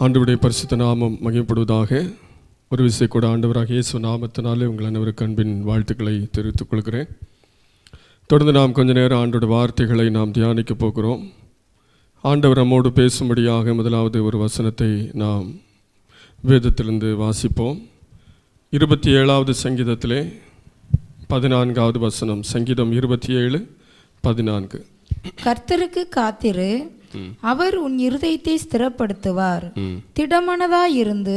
ஆண்டவருடைய பரிசுத்த நாமம் மகிமைப்படுவதாக. ஒரு விசை கூட ஆண்டவராக இயேசு நாமத்தினாலே உங்கள் அனைவருக்கு அன்பின் வாழ்த்துக்களை தெரிவித்துக் கொள்கிறேன். தொடர்ந்து நாம் கொஞ்ச நேரம் ஆண்டோட வார்த்தைகளை நாம் தியானிக்க போகிறோம். ஆண்டவர் நம்மோடு பேசும்படியாக முதலாவது ஒரு வசனத்தை நாம் வேதத்திலிருந்து வாசிப்போம். 27வது சங்கீதத்திலே 14வது வசனம். சங்கீதம் 27:14. கர்த்தருக்கு காத்திரு, அவர் உன் இருதயத்தை ஸ்திரப்படுத்துவார். திடமனதாயிருந்து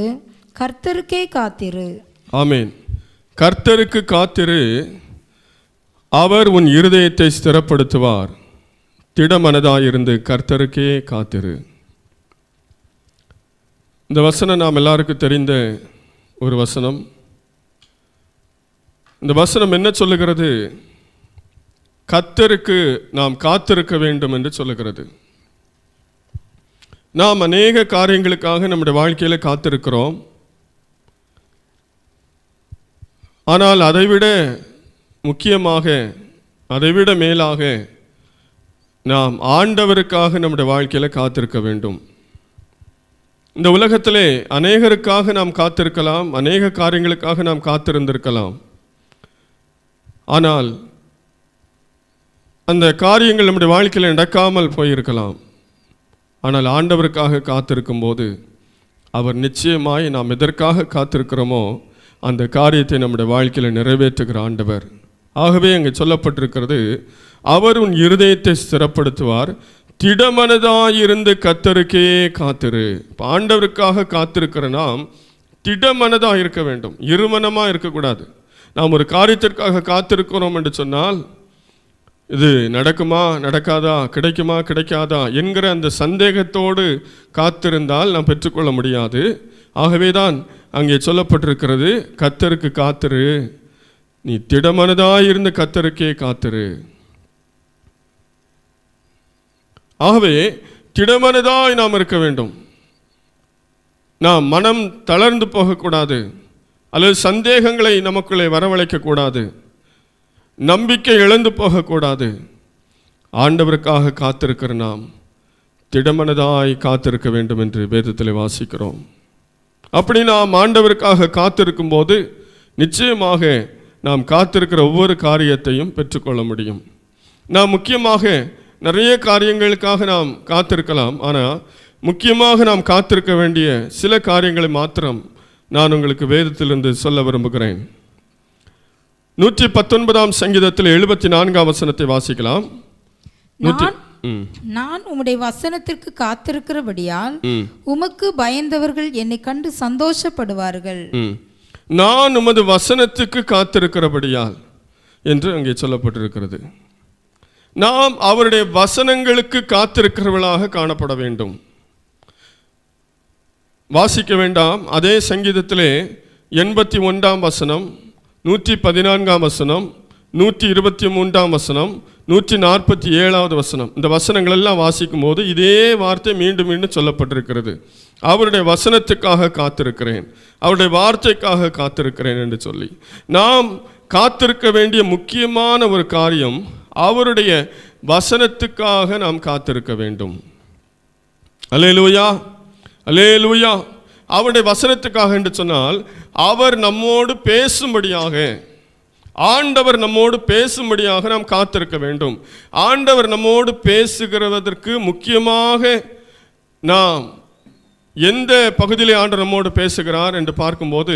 கர்த்தருக்கே காத்திரு. ஆமென். கர்த்தருக்கு காத்திரு, அவர் உன் இருதயத்தை ஸ்திரப்படுத்துவார். திடமனதாயிருந்து கர்த்தருக்கே காத்திரு. இந்த வசனம் நாம் எல்லாருக்கும் தெரிந்த ஒரு வசனம். இந்த வசனம் என்ன சொல்லுகிறது? கர்த்தருக்கு நாம் காத்திருக்க வேண்டும் என்று சொல்லுகிறது. நாம் அநேக காரியங்களுக்காக நம்முடைய வாழ்க்கையில் காத்திருக்கிறோம். ஆனால் அதைவிட முக்கியமாக, அதைவிட மேலாக நாம் ஆண்டவருக்காக நம்முடைய வாழ்க்கையில் காத்திருக்க வேண்டும். இந்த உலகத்திலே அநேகருக்காக நாம் காத்திருக்கலாம், அநேக காரியங்களுக்காக நாம் காத்திருந்திருக்கலாம். ஆனால் அந்த காரியங்கள் நம்முடைய வாழ்க்கையில் நடக்காமல் போயிருக்கலாம். ஆனால் ஆண்டவருக்காக காத்திருக்கும் போது அவர் நிச்சயமாய் நாம் எதற்காக காத்திருக்கிறோமோ அந்த காரியத்தை நம்முடைய வாழ்க்கையில் நிறைவேற்றுகிற ஆண்டவர். ஆகவே அங்கே சொல்லப்பட்டிருக்கிறது, அவர் உன் இருதயத்தை ஸ்திரப்படுத்துவார். திடமனதாயிருந்து கர்த்தருக்கே காத்திரு. ஆண்டவருக்காக காத்திருக்கிற நாம் திடமனதாக இருக்க வேண்டும், இருமனமாக இருக்கக்கூடாது. நாம் ஒரு காரியத்திற்காக காத்திருக்கிறோம் என்று சொன்னால் இது நடக்குமா நடக்காதா, கிடைக்குமா கிடைக்காதா என்கிற அந்த சந்தேகத்தோடு காத்திருந்தால் நாம் பெற்றுக்கொள்ள முடியாது. ஆகவே தான் அங்கே சொல்லப்பட்டிருக்கிறது, கர்த்தருக்கு காத்திரு, நீ திடமனதாயிருந்து கர்த்தருக்கே காத்திரு. ஆகவே திடமனதாய் நாம் இருக்க வேண்டும். நாம் மனம் தளர்ந்து போகக்கூடாது, அல்லது சந்தேகங்களை நமக்குள்ளே வரவழைக்கக்கூடாது, நம்பிக்கை இழந்து போகக்கூடாது. ஆண்டவருக்காக காத்திருக்கிற நாம் திடமனதாய் காத்திருக்க வேண்டும் என்று வேதத்தில் வாசிக்கிறோம். அப்படி நாம் ஆண்டவருக்காக காத்திருக்கும் போது நிச்சயமாக நாம் காத்திருக்கிற ஒவ்வொரு காரியத்தையும் பெற்றுக்கொள்ள முடியும். நாம் முக்கியமாக நிறைய காரியங்களுக்காக நாம் காத்திருக்கலாம். ஆனால் முக்கியமாக நாம் காத்திருக்க வேண்டிய சில காரியங்களை மாத்திரம் நான் உங்களுக்கு வேதத்திலிருந்து சொல்ல விரும்புகிறேன். 119ஆம் சங்கீதத்தில் 74ஆம் வசனத்தை வாசிக்கலாம். நான் உம்முடைய வசனத்திற்கு காத்திருக்கிறபடியால் உமக்கு பயந்தவர்கள் என்னை கண்டு சந்தோஷப்படுவார்கள். நான் உமது வசனத்துக்கு காத்திருக்கிறபடியால் என்று அங்கே சொல்லப்பட்டிருக்கிறது. நாம் அவருடைய வசனங்களுக்கு காத்திருக்கிறவர்களாக காணப்பட வேண்டும். வாசிக்க வேண்டாம். அதே சங்கீதத்திலே 81ஆம் வசனம், 114ஆம் வசனம், 123ஆம் வசனம், 147வது வசனம், இந்த வசனங்கள் எல்லாம் வாசிக்கும் போது இதே வார்த்தை மீண்டும் மீண்டும் சொல்லப்பட்டிருக்கிறது. அவருடைய வசனத்துக்காக காத்திருக்கிறேன், அவருடைய வார்த்தைக்காக காத்திருக்கிறேன் என்று சொல்லி நாம் காத்திருக்க வேண்டிய முக்கியமான ஒரு காரியம் அவருடைய வசனத்துக்காக நாம் காத்திருக்க வேண்டும். அல்லேலூயா, அல்லேலூயா. அவருடைய வசனத்துக்காக என்று சொன்னால் அவர் நம்மோடு பேசும்படியாக, ஆண்டவர் நம்மோடு பேசும்படியாக நாம் காத்திருக்க வேண்டும். ஆண்டவர் நம்மோடு பேசுகிறதற்கு முக்கியமாக நாம் எந்த பகுதியிலே ஆண்டவர் நம்மோடு பேசுகிறார் என்று பார்க்கும்போது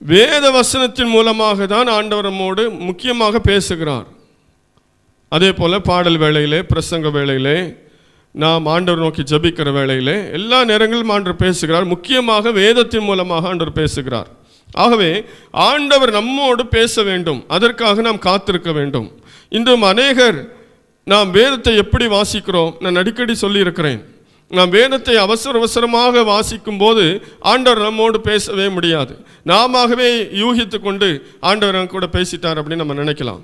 வேத வசனத்தின் மூலமாக தான் ஆண்டவர் நம்மோடு முக்கியமாக பேசுகிறார். அதே போல் பாடல் வேளையிலே, பிரசங்க வேளையிலே, நாம் ஆண்டவர் நோக்கி ஜெபிக்கிற வேளையிலே எல்லா நேரங்களிலும் ஆண்டவர் பேசுகிறார். முக்கியமாக வேதத்தின் மூலமாக ஆண்டவர் பேசுகிறார். ஆகவே ஆண்டவர் நம்மோடு பேச வேண்டும், அதற்காக நாம் காத்திருக்க வேண்டும். இன்றும் அநேகர் நாம் வேதத்தை எப்படி வாசிக்கிறோம், நான் அடிக்கடி சொல்லியிருக்கிறேன், நாம் வேதத்தை அவசரமாக வாசிக்கும் போது ஆண்டவர் நம்மோடு பேசவே முடியாது. நாமவே யூகித்து கொண்டு ஆண்டவர் கூட பேசிட்டார் அப்படின்னு நம்ம நினைக்கலாம்.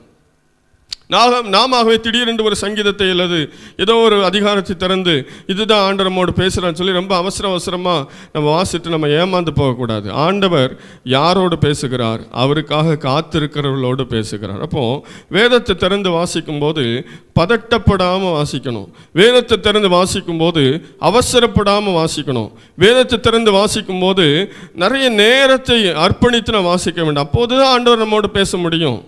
நாமவே திடீரென்று ஒரு சங்கீதத்தை அல்லது ஏதோ ஒரு அதிகாரத்தை திறந்து இதுதான் ஆண்டவர் நம்மோடு பேசுகிறான்னு சொல்லி ரொம்ப அவசரமாக நம்ம வாசிட்டு நம்ம ஏமாந்து போகக்கூடாது. ஆண்டவர் யாரோடு பேசுகிறார்? அவருக்காக காத்திருக்கிறவர்களோடு பேசுகிறார். அப்போது வேதத்தை திறந்து வாசிக்கும் போது பதட்டப்படாமல் வாசிக்கணும். வேதத்தை திறந்து வாசிக்கும் போது அவசரப்படாமல் வாசிக்கணும். வேதத்தை திறந்து வாசிக்கும் போது நிறைய நேரத்தை அர்ப்பணித்து நான் வாசிக்க வேண்டும். அப்போது தான் ஆண்டவர் நம்மோடு பேச முடியும்.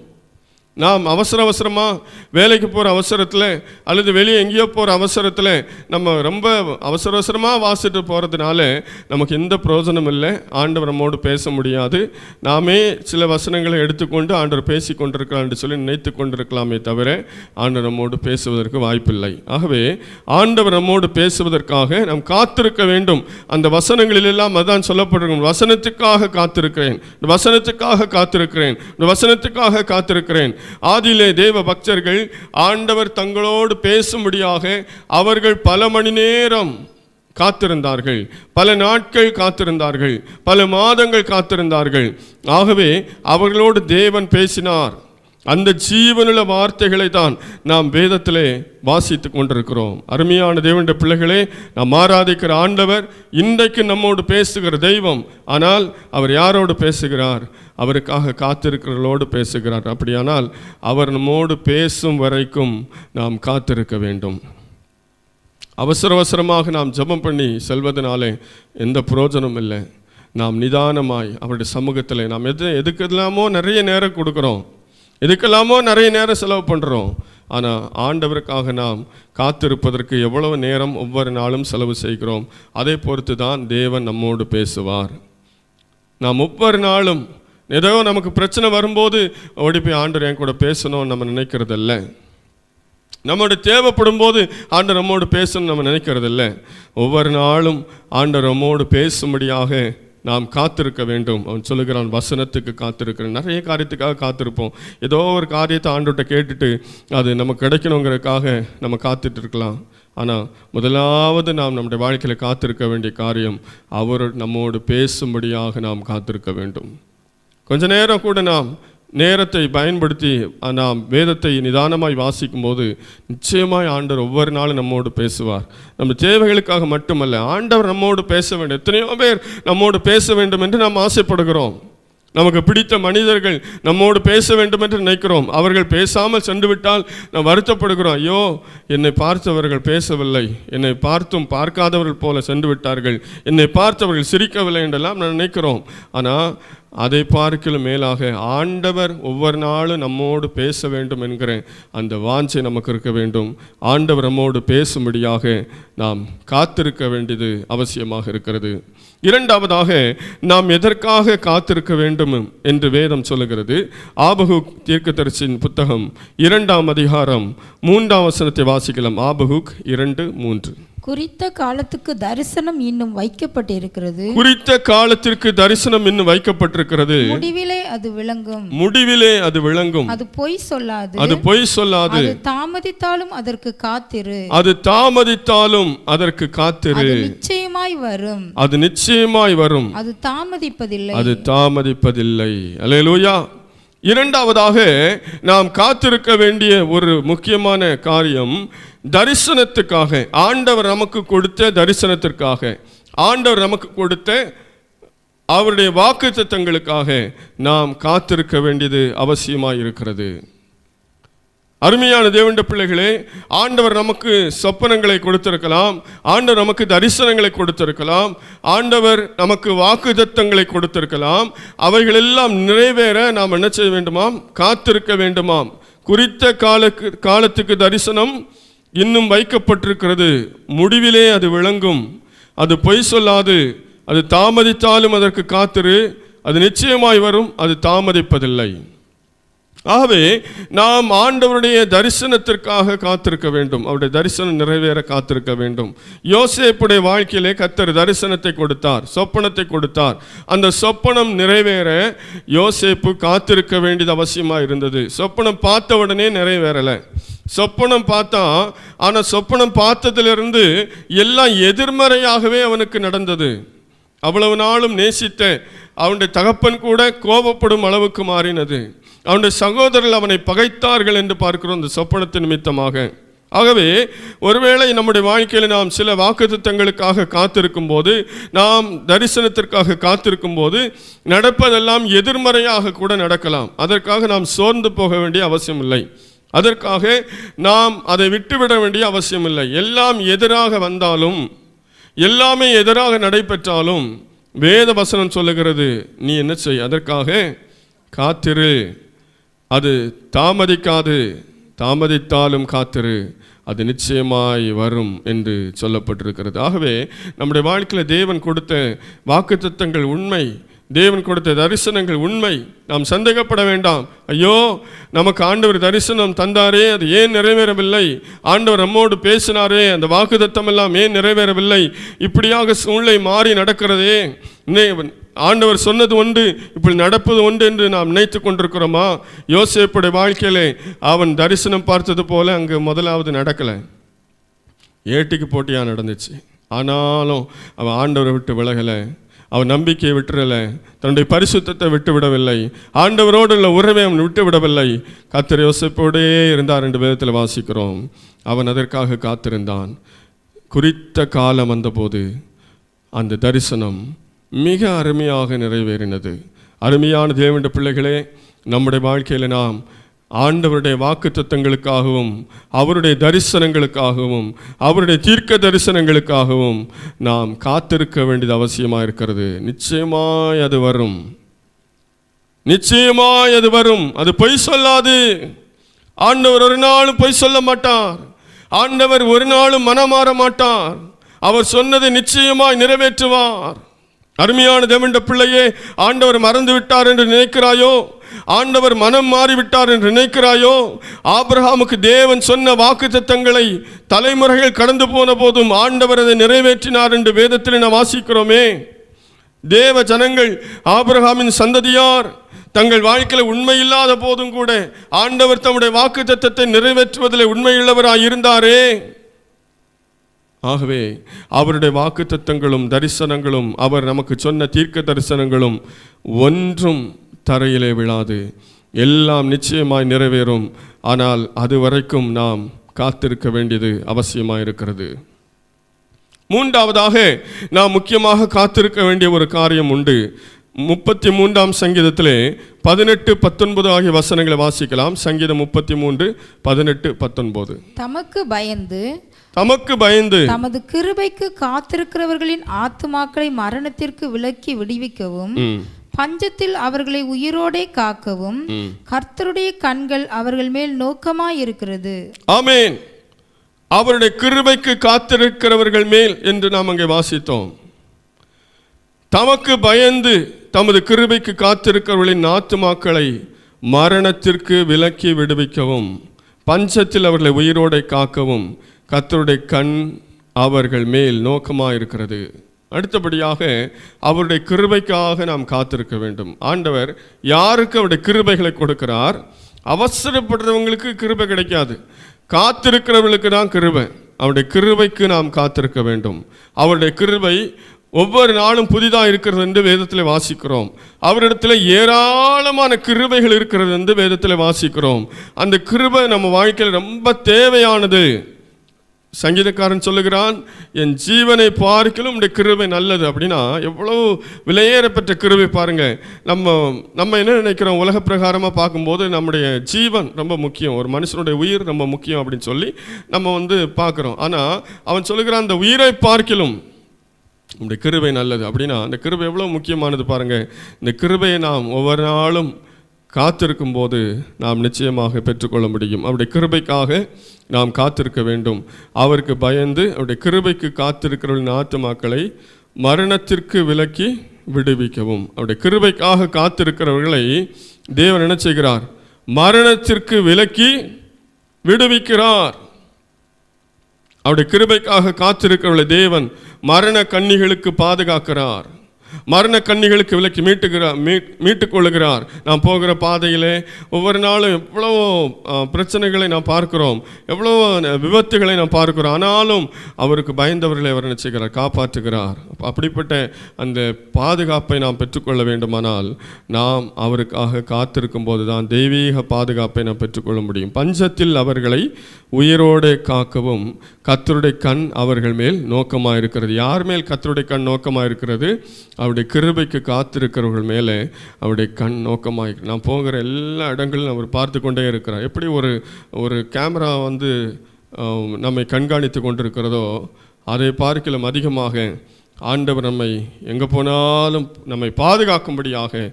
நாம் அவசரமாக வேலைக்கு போகிற அவசரத்தில் அல்லது வெளியே எங்கேயோ போகிற அவசரத்தில் நம்ம ரொம்ப அவசரமாக வாசிட்டு போகிறதுனால நமக்கு எந்த பிரயோஜனம் இல்லை. ஆண்டவர் நம்மோடு பேச முடியாது. நாமே சில வசனங்களை எடுத்துக்கொண்டு ஆண்டவர் பேசி கொண்டிருக்கலாம்னு சொல்லி நினைத்து கொண்டிருக்கலாமே தவிர ஆண்டவர் நம்மோடு பேசுவதற்கு வாய்ப்பில்லை. ஆகவே ஆண்டவர் நம்மோடு பேசுவதற்காக நாம் காத்திருக்க வேண்டும். அந்த வசனங்களிலெல்லாம் அதான் சொல்லப்படுகிறோம். வசனத்துக்காக காத்திருக்கிறேன், வசனத்துக்காக காத்திருக்கிறேன், வசனத்துக்காக காத்திருக்கிறேன். ஆதியிலே தேவ பக்தர்கள் ஆண்டவர் தங்களோடு பேசும்படியாக அவர்கள் பல மணி நேரம் காத்திருந்தார்கள், பல நாட்கள் காத்திருந்தார்கள், பல மாதங்கள் காத்திருந்தார்கள். ஆகவே அவர்களோடு தேவன் பேசினார். அந்த ஜீவனுள்ள வார்த்தைகளை தான் நாம் வேதத்திலே வாசித்து கொண்டிருக்கிறோம். அருமையான தேவனுடைய பிள்ளைகளே, நாம் ஆராதிக்கிற ஆண்டவர் இன்றைக்கு நம்மோடு பேசுகிற தெய்வம். ஆனால் அவர் யாரோடு பேசுகிறார்? அவருக்காக காத்திருக்கிறவர்களோடு பேசுகிறார். அப்படியானால் அவர் நம்மோடு பேசும் வரைக்கும் நாம் காத்திருக்க வேண்டும். அவசரமாக நாம் ஜெபம் பண்ணி செல்வதனாலே எந்த பிரயோஜனம் இல்லை. நாம் நிதானமாய் அவருடைய சமூகத்தில் நாம் எதுக்கெல்லாமோ நிறைய நேரம் கொடுக்குறோம், எதுக்கெல்லாமோ நிறைய நேரம் செலவு பண்ணுறோம். ஆனால் ஆண்டவருக்காக நாம் காத்திருப்பதற்கு எவ்வளவு நேரம் ஒவ்வொரு நாளும் செலவு செய்கிறோம், அதை பொறுத்து தான் தேவன் நம்மோடு பேசுவார். நாம் ஒவ்வொரு நாளும் ஏதோ நமக்கு பிரச்சனை வரும்போது ஓடி போய் ஆண்டவர் என் கூட பேசணும்னு நம்ம நினைக்கிறதில்ல. நம்மோட தேவைப்படும் போது ஆண்டவர் நம்மோடு பேசணும்னு நம்ம நினைக்கிறதில்ல. ஒவ்வொரு நாளும் ஆண்டவர் நம்மோடு பேசும்படியாக நாம் காத்திருக்க வேண்டும். அவன் சொல்லுகிறான், வசனத்துக்கு காத்திருக்கிறேன். நிறைய காரியத்துக்காக காத்திருப்போம். ஏதோ ஒரு காரியத்தை ஆண்டவர்கிட்ட கேட்டுட்டு அது நமக்கு கிடைக்கணுங்கிறதுக்காக நம்ம காத்துட்டு இருக்கலாம். ஆனால் முதலாவது நாம் நம்முடைய வாழ்க்கையில் காத்திருக்க வேண்டிய காரியம் அவர் நம்மோடு பேசும்படியாக நாம் காத்திருக்க வேண்டும். கொஞ்ச நேரம் கூட நாம் நேரத்தை பயன்படுத்தி நாம் வேதத்தை நிதானமாய் வாசிக்கும் போது நிச்சயமாய் ஆண்டவர் ஒவ்வொரு நாளும் நம்மோடு பேசுவார். நம்ம தேவைகளுக்காக மட்டுமல்ல, ஆண்டவர் நம்மோடு பேச வேண்டும். எத்தனையோ பேர் நம்மோடு பேச வேண்டும் என்று நாம் ஆசைப்படுகிறோம். நமக்கு பிடித்த மனிதர்கள் நம்மோடு பேச வேண்டும் என்று நினைக்கிறோம். அவர்கள் பேசாமல் சென்று விட்டால் நாம் வருத்தப்படுகிறோம். ஐயோ, என்னை பார்த்தவர்கள் பேசவில்லை, என்னை பார்த்தும் பார்க்காதவர்கள் போல சென்று விட்டார்கள், என்னை பார்த்தவர்கள் சிரிக்கவில்லை என்றெல்லாம் நான் நினைக்கிறோம். ஆனால் அதை பார்க்கலும் மேலாக ஆண்டவர் ஒவ்வொரு நாளும் நம்மோடு பேச வேண்டும் என்கிற அந்த வாஞ்சை நமக்கு இருக்க வேண்டும். ஆண்டவர் நம்மோடு பேசும்படியாக நாம் காத்திருக்க வேண்டியது அவசியமாக இருக்கிறது. இரண்டாவதாக நாம் எதற்காக காத்திருக்க வேண்டும் என்று வேதம் சொல்லுகிறது. ஆபகுக் தீர்க்கதரிசியின் புத்தகம் 2ஆம் அதிகாரம் 3ஆம் வசனத்தை வாசிக்கலாம். ஆபகுக் 2:3. குறித்த காலத்துக்கு தரிசனம் இன்னும் வைக்கப்பட்டிருக்கிறது. குறித்த காலத்திற்கு தரிசனம் இன்னும் வைக்கப்பட்டிருக்கிறது. முடிவிலே அது விளங்கும். முடிவிலே அது விளங்கும். அது பொய் சொல்லாது. அது பொய் சொல்லாது. அது தாமதித்தாலும் அதற்கு காத்திரு. அது தாமதித்தாலும் அதற்கு காத்திரு. அது நிச்சயமாய் வரும். அது நிச்சயமாய் வரும். அது தாமதிப்பதில்லை. அது தாமதிப்பதில்லை. அல்லேலூயா. இரண்டாவதாக நாம் காத்திருக்க வேண்டிய ஒரு முக்கியமான காரியம் தரிசனத்துக்காக. ஆண்டவர் நமக்கு கொடுத்த தரிசனத்திற்காக, ஆண்டவர் நமக்கு கொடுத்த அவருடைய வாக்குத்தத்தங்களுக்காக நாம் காத்திருக்க வேண்டியது அவசியமாக இருக்கிறது. அருமையான தேவனுடைய பிள்ளைகளே, ஆண்டவர் நமக்கு சொப்பனங்களை கொடுத்திருக்கலாம், ஆண்டவர் நமக்கு தரிசனங்களை கொடுத்திருக்கலாம், ஆண்டவர் நமக்கு வாக்குத்தத்தங்களை கொடுத்திருக்கலாம். அவைகளெல்லாம் நிறைவேற நாம் என்ன செய்ய வேண்டுமாம்? காத்திருக்க வேண்டுமாம். குறித்த காலத்துக்கு தரிசனம் இன்னும் வைக்கப்பட்டிருக்கிறது. முடிவிலே அது விளங்கும். அது பொய் சொல்லாது. அது தாமதித்தாலும் அதற்கு காத்திரு. அது நிச்சயமாய் வரும். அது தாமதிப்பதில்லை. ஆகவே நாம் ஆண்டவருடைய தரிசனத்திற்காக காத்திருக்க வேண்டும். அவருடைய தரிசனம் நிறைவேற காத்திருக்க வேண்டும். யோசேப்புடைய வாழ்க்கையிலே கர்த்தர் தரிசனத்தை கொடுத்தார், சொப்பனத்தை கொடுத்தார். அந்த சொப்பனம் நிறைவேற யோசேப்பு காத்திருக்க வேண்டியது அவசியமாக இருந்தது. சொப்பனம் பார்த்த உடனே நிறைவேறலை. சொப்பனம் பார்த்தான், ஆனால் சொப்பனம் பார்த்ததிலிருந்து எல்லாம் எதிர்மறையாகவே அவனுக்கு நடந்தது. அவ்வளவு நாளும் நேசித்த அவனுடைய தகப்பன் கூட கோபப்படும் அளவுக்கு மாறினது. அவனுடைய சகோதரர்கள் அவனை பகைத்தார்கள் என்று பார்க்கிறோம் இந்த சொப்பனத்தின் நிமித்தமாக. ஆகவே ஒருவேளை நம்முடைய வாழ்க்கையில் நாம் சில வாக்குத்தத்தங்களுக்காக காத்திருக்கும் போது, நாம் தரிசனத்திற்காக காத்திருக்கும் போது நடப்பதெல்லாம் எதிர்மறையாக கூட நடக்கலாம். அதற்காக நாம் சோர்ந்து போக வேண்டிய அவசியம் இல்லை. அதற்காக நாம் அதை விட்டுவிட வேண்டிய அவசியம் இல்லை. எல்லாம் எதிராக வந்தாலும், எல்லாமே எதிராக நடைபெற்றாலும் வேத வசனம் சொல்லுகிறது, நீ என்ன செய், அதற்காக காத்திரு, அது தாமதிக்காது, தாமதித்தாலும் காத்திரு, அது நிச்சயமாய் வரும் என்று சொல்லப்பட்டிருக்கிறது. ஆகவே நம்முடைய வாழ்க்கையில் தேவன் கொடுத்த வாக்குத்தத்தங்கள் உண்மை, தேவன் கொடுத்த தரிசனங்கள் உண்மை. நாம் சந்தேகப்பட வேண்டாம். ஐயோ, நமக்கு ஆண்டவர் தரிசனம் தந்தாரே, அது ஏன் நிறைவேறவில்லை? ஆண்டவர் நம்மோடு பேசினாரே, அந்த வாக்குத்தத்தம் எல்லாம் ஏன் நிறைவேறவில்லை? இப்படியாக சூழ்நிலை மாறி நடக்கிறதே, ஆண்டவர் சொன்னது ஒன்று, இப்படி நடப்பது ஒன்று என்று நாம் நினைத்து கொண்டிருக்கிறோமா? யோசேப்புடைய வாழ்க்கையிலே அவன் தரிசனம் பார்த்தது போல அங்கு முதலாவது நடக்கலை, ஏட்டிக்கு போட்டியாக நடந்துச்சு. ஆனாலும் அவன் ஆண்டவரை விட்டு விலகலை, அவன் நம்பிக்கையை விட்டுறலை, தன்னுடைய பரிசுத்தத்தை விட்டு விடவில்லை, ஆண்டவரோடு உள்ள உறவை அவன் விட்டு விடவில்லை. கர்த்தர் யோசேப்போடே இருந்தார் என்று வேதத்தில் வாசிக்கிறோம். அவன் அதற்காக காத்திருந்தான். குறித்த காலம் வந்தபோது அந்த தரிசனம் மிக அருமையாக நிறைவேறினது. அருமையான தேவனுடைய பிள்ளைகளே, நம்முடைய வாழ்க்கையில் நாம் ஆண்டவருடைய வாக்குத்தத்தங்களுக்காகவும் அவருடைய தரிசனங்களுக்காகவும் அவருடைய தீர்க்க தரிசனங்களுக்காகவும் நாம் காத்திருக்க வேண்டியது அவசியமாக இருக்கிறது. நிச்சயமாய் அது வரும், நிச்சயமாய் அது வரும். அது பொய் சொல்லாது. ஆண்டவர் ஒரு நாளும் பொய் சொல்ல மாட்டார். ஆண்டவர் ஒரு நாளும் மனமாற மாட்டார். அவர் சொன்னதை நிச்சயமாய் நிறைவேற்றுவார். அருமையான தேவனுடைய பிள்ளையே, ஆண்டவர் மறந்து விட்டார் என்று நினைக்கிறாயோ? ஆண்டவர் மனம் மாறிவிட்டார் என்று நினைக்கிறாயோ? ஆபிரகாமுக்கு தேவன் சொன்ன வாக்குத்தத்தங்களை தலைமுறைகள் கடந்து போன போதும் ஆண்டவர் அதை நிறைவேற்றினார் என்று வேதத்தில் நாம் வாசிக்கிறோமே. தேவ ஜனங்கள், ஆபிரகாமின் சந்ததியார் தங்கள் வாழ்க்கையில் உண்மையில்லாத போதும் கூட ஆண்டவர் தம்முடைய வாக்குத்தத்தத்தை நிறைவேற்றுவதில் உண்மையுள்ளவராய் இருந்தாரே. ஆகவே அவருடைய வாக்குத்தத்தங்களும் தரிசனங்களும், அவர் நமக்கு சொன்ன தீர்க்க தரிசனங்களும் ஒன்றும் தரையிலே விழாது, எல்லாம் நிச்சயமாய் நிறைவேறும். ஆனால் அது வரைக்கும் நாம் காத்திருக்க வேண்டியது அவசியமாக இருக்கிறது. மூன்றாவதாக நாம் முக்கியமாக காத்திருக்க வேண்டிய ஒரு காரியம் உண்டு. 33ஆம் சங்கீதத்திலே 18-19 ஆகிய வசனங்களை வாசிக்கலாம். சங்கீதம் 33:18-19. தமக்கு பயந்து தமது கிருபைக்கு காத்திருக்கிறவர்களின் ஆத்துமாக்களை மரணத்திற்கு விலக்கி விடுவிக்கவும், பஞ்சத்தில் அவர்களை உயிரோடே காக்கவும் கர்த்தருடைய கண்கள் அவர்கள் மேல் நோக்கமாயிருக்கிறது. ஆமென். அவருடைய கிருபைக்கு காத்திருக்கிறவர்கள் மேல் என்று நாம் அங்கே வாசித்தோம். தமக்கு பயந்து தமது கிருபைக்கு காத்திருக்கிறவர்களின் ஆத்துமாக்களை மரணத்திற்கு விலக்கி விடுவிக்கவும், பஞ்சத்தில் அவர்களை உயிரோடை காக்கவும் கர்த்தருடைய கண் அவர்கள் மேல் நோக்கமாக இருக்கிறது. அடுத்தபடியாக அவருடைய கிருபைக்காக நாம் காத்திருக்க வேண்டும். ஆண்டவர் யாருக்கு அவருடைய கிருபைகளை கொடுக்கிறார்? அவசரப்படுறவங்களுக்கு கிருபை கிடைக்காது, காத்திருக்கிறவர்களுக்கு தான் கிருபை. அவருடைய கிருபைக்கு நாம் காத்திருக்க வேண்டும். அவருடைய கிருபை ஒவ்வொரு நாளும் புதிதாக இருக்கிறது என்று வேதத்தில் வாசிக்கிறோம். அவரிடத்தில் ஏராளமான கிருபைகள் இருக்கிறது என்று வேதத்தில் வாசிக்கிறோம். அந்த கிருபை நம்ம வாழ்க்கையில் ரொம்ப தேவையானது. சங்கீதக்காரன் சொல்லுகிறான், என் ஜீவனை பார்க்கலும் உடைய கிருபை நல்லது. அப்படின்னா எவ்வளோ விலையேறப்பட்ட கிருபை பாருங்க. நம்ம என்ன நினைக்கிறோம்? உலக பிரகாரமாக பார்க்கும்போது நம்முடைய ஜீவன் ரொம்ப முக்கியம், ஒரு மனுஷனுடைய உயிர் ரொம்ப முக்கியம் அப்படின்னு சொல்லி நம்ம பார்க்குறோம். ஆனால் அவன் சொல்லுகிறான், அந்த உயிரை பார்க்கலும் உடைய கிருபை நல்லது. அப்படின்னா அந்த கிருபை எவ்வளோ முக்கியமானது பாருங்கள். இந்த கிருபையை நாம் ஒவ்வொரு நாளும் காத்திருக்கும் போது நாம் நிச்சயமாக பெற்றுக்கொள்ள முடியும். அவருடைய கிருபைக்காக நாம் காத்திருக்க வேண்டும். அவருக்கு பயந்து அவருடைய கிருபைக்கு காத்திருக்கிறவர்களின் ஆத்துமாக்களை மரணத்திற்கு விலக்கி விடுவிக்கவும். அவருடைய கிருபைக்காக காத்திருக்கிறவர்களை தேவன் என்ன செய்கிறார்? மரணத்திற்கு விலக்கி விடுவிக்கிறார். அவருடைய கிருபைக்காக காத்திருக்கிறவர்களை தேவன் மரண கண்ணிகளுக்கு பாதுகாக்கிறார். மரண கண்ணிகளுக்கு விலக்கி மீட்டுக் கொள்ளுகிறார். நாம் போகிற பாதையிலே ஒவ்வொரு நாளும் எவ்வளோ பிரச்சனைகளை நாம் பார்க்கிறோம், எவ்வளோ விபத்துகளை நாம் பார்க்கிறோம். ஆனாலும் அவருக்கு பயந்தவர்களை அவர் நினைச்சுக்கிறார், காப்பாற்றுகிறார். அப்படிப்பட்ட அந்த பாதுகாப்பை நாம் பெற்றுக்கொள்ள வேண்டுமானால் நாம் அவருக்காக காத்திருக்கும் போது தான் தெய்வீக பாதுகாப்பை நாம் பெற்றுக்கொள்ள முடியும். பஞ்சத்தில் அவர்களை உயிரோடு காக்கவும் கர்த்தருடைய கண் அவர்கள் மேல் நோக்கமாக இருக்கிறது. யார் மேல் கர்த்தருடைய கண் நோக்கமாக இருக்கிறது? அவருடைய கிருபைக்கு காத்திருக்கிறவர்கள் மேலே அவருடைய கண் நோக்கமாக இருக்கிறது. நான் போகிற எல்லா இடங்களிலும் அவர் பார்த்து கொண்டே இருக்கிறார். எப்படி ஒரு கேமரா நம்மை கண்காணித்து கொண்டிருக்கிறதோ அதை பார்க்கலும் அதிகமாக ஆண்டவர் நம்மை எங்கே போனாலும் நம்மை பாதுகாக்கும்படியாக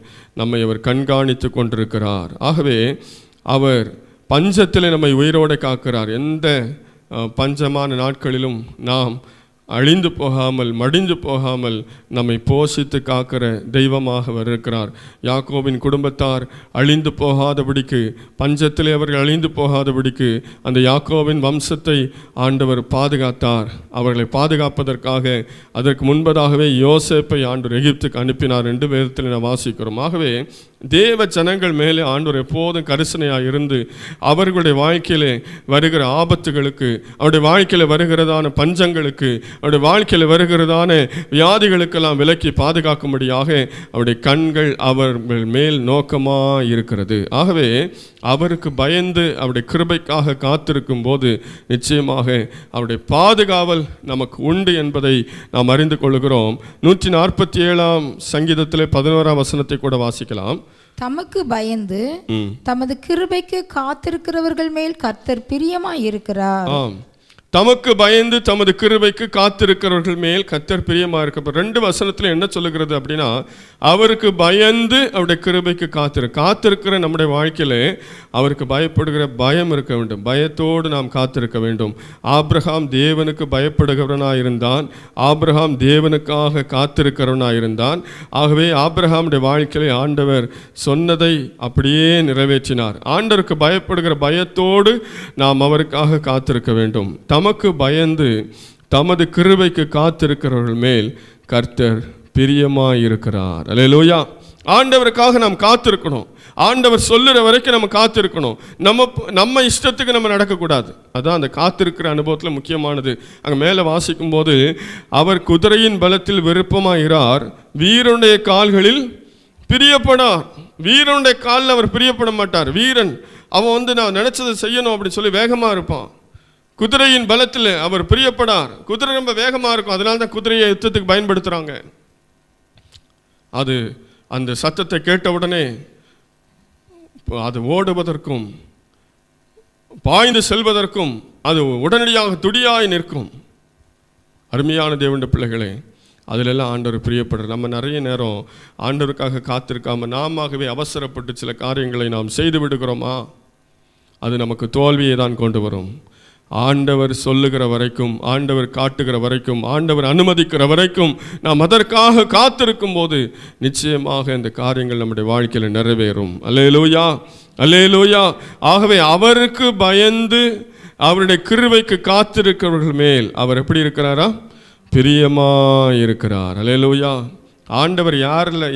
நம்மை அவர் கண்காணித்து கொண்டிருக்கிறார். ஆகவே அவர் பஞ்சத்தில் நம்மை உயிரோடு காக்கிறார். எந்த பஞ்சமான நாட்களிலும் நாம் அழிந்து போகாமல் மடிந்து போகாமல் நம்மை போஷித்து காக்கிற தெய்வமாக அவர் இருக்கிறார். யாக்கோபின் குடும்பத்தார் அழிந்து போகாதபடிக்கு, பஞ்சத்திலே அவர்கள் அழிந்து போகாதபடிக்கு அந்த யாக்கோபின் வம்சத்தை ஆண்டவர் பாதுகாத்தார். அவர்களை பாதுகாப்பதற்காக அதற்கு முன்பதாகவே யோசேப்பை ஆண்டவர் எகிப்துக்கு அனுப்பினார் என்று வேதத்தில் நாம் வாசிக்கிறோம். ஆகவே தேவ ஜனங்கள் மேலே ஆண்டவர் எப்போதும் கரிசனையாக இருந்து அவர்களுடைய வாழ்க்கையிலே வருகிற ஆபத்துகளுக்கு, அவருடைய வாழ்க்கையில் வருகிறதான பஞ்சங்களுக்கு, அவருடைய வாழ்க்கையில் வருகிறதான வியாதிகளுக்கெல்லாம் விலக்கி பாதுகாக்கும்படியாக அவருடைய கண்கள் அவர்கள் மேல் நோக்கமாக இருக்கிறது. ஆகவே அவருக்கு பயந்து அவருடைய கிருபைக்காக காத்திருக்கும் போது நிச்சயமாக அவருடைய பாதுகாவல் நமக்கு உண்டு என்பதை நாம் அறிந்து கொள்கிறோம். 147 சங்கீதத்திலே 11 வசனத்தை கூட வாசிக்கலாம். தமக்கு பயந்து தமது கிருபைக்கு காத்திருக்கிறவர்கள் மேல் கர்த்தர் பிரியமாய் இருக்கிறார். தமக்கு பயந்து தமது கிருபைக்கு காத்திருக்கிறவர்கள் மேல் கர்த்தர் பிரியமாக இருக்க. 2 வசனத்தில் என்ன சொல்லுகிறது அப்படின்னா, அவருக்கு பயந்து அவருடைய கிருபைக்கு காத்திருக்கிற நம்முடைய வாழ்க்கையிலே அவருக்கு பயப்படுகிற பயம் இருக்க வேண்டும். பயத்தோடு நாம் காத்திருக்க வேண்டும். ஆபிரகாம் தேவனுக்கு பயப்படுகிறவனாக இருந்தான். ஆபிரகாம் தேவனுக்காக காத்திருக்கிறவனாக இருந்தான். ஆகவே ஆபிரகாமுடைய வாழ்க்கையிலே ஆண்டவர் சொன்னதை அப்படியே நிறைவேற்றினார். ஆண்டவருக்கு பயப்படுகிற பயத்தோடு நாம் அவருக்காக காத்திருக்க வேண்டும். தமக்கு பயந்து தமது கிருபைக்கு காத்திருக்கிறவர்கள் மேல் கர்த்தர் பிரியமாயிருக்கிறார். அல்லேலூயா. ஆண்டவருக்காக நாம் காத்திருக்கணும். ஆண்டவர் சொல்லுற வரைக்கும் நம்ம காத்திருக்கணும். நம்ம இஷ்டத்துக்கு நம்ம நடக்கக்கூடாது. அதான் அந்த காத்திருக்கிற அனுபவத்தில் முக்கியமானது. அங்கே மேலே வாசிக்கும் போது, அவர் குதிரையின் பலத்தில் விருப்பமாகிறார், வீரனுடைய கால்களில் பிரியப்படார். வீரனுடைய காலில் அவர் பிரியப்பட மாட்டார். வீரன் அவன் நான் நினைச்சதை செய்யணும் அப்படின்னு சொல்லி வேகமாக இருப்பான். குதிரையின் பலத்தில் அவர் பிரியப்படார். குதிரை ரொம்ப வேகமாக இருக்கும். அதனால தான் குதிரையை யுத்தத்துக்கு பயன்படுத்துகிறாங்க. அது அந்த சத்தத்தை கேட்டவுடனே அது ஓடுவதற்கும் பாய்ந்து செல்வதற்கும் அது உடனடியாக துடியாய் நிற்கும். அருமையான தேவனுடைய பிள்ளைகளே, அதிலெல்லாம் ஆண்டவர் பிரியப்படுற. நம்ம நிறைய நேரம் ஆண்டவருக்காக காத்திருக்காமல் நாமவே அவசரப்பட்டு சில காரியங்களை நாம் செய்து விடுகிறோமா, அது நமக்கு தோல்வியை தான் கொண்டு வரும். ஆண்டவர் சொல்லுகிற வரைக்கும், ஆண்டவர் காட்டுகிற வரைக்கும், ஆண்டவர் அனுமதிக்கிற வரைக்கும் நாம் அதற்காக காத்திருக்கும் போது நிச்சயமாக இந்த காரியங்கள் நம்முடைய வாழ்க்கையில் நிறைவேறும். அல்லேலூயா, அல்லேலூயா. ஆகவே அவருக்கு பயந்து அவருடைய கிருபைக்கு காத்திருக்கிறவர்கள் மேல் அவர் எப்படி இருக்கிறாரா? பிரியமாயிருக்கிறார். அல்லேலூயா. ஆண்டவர்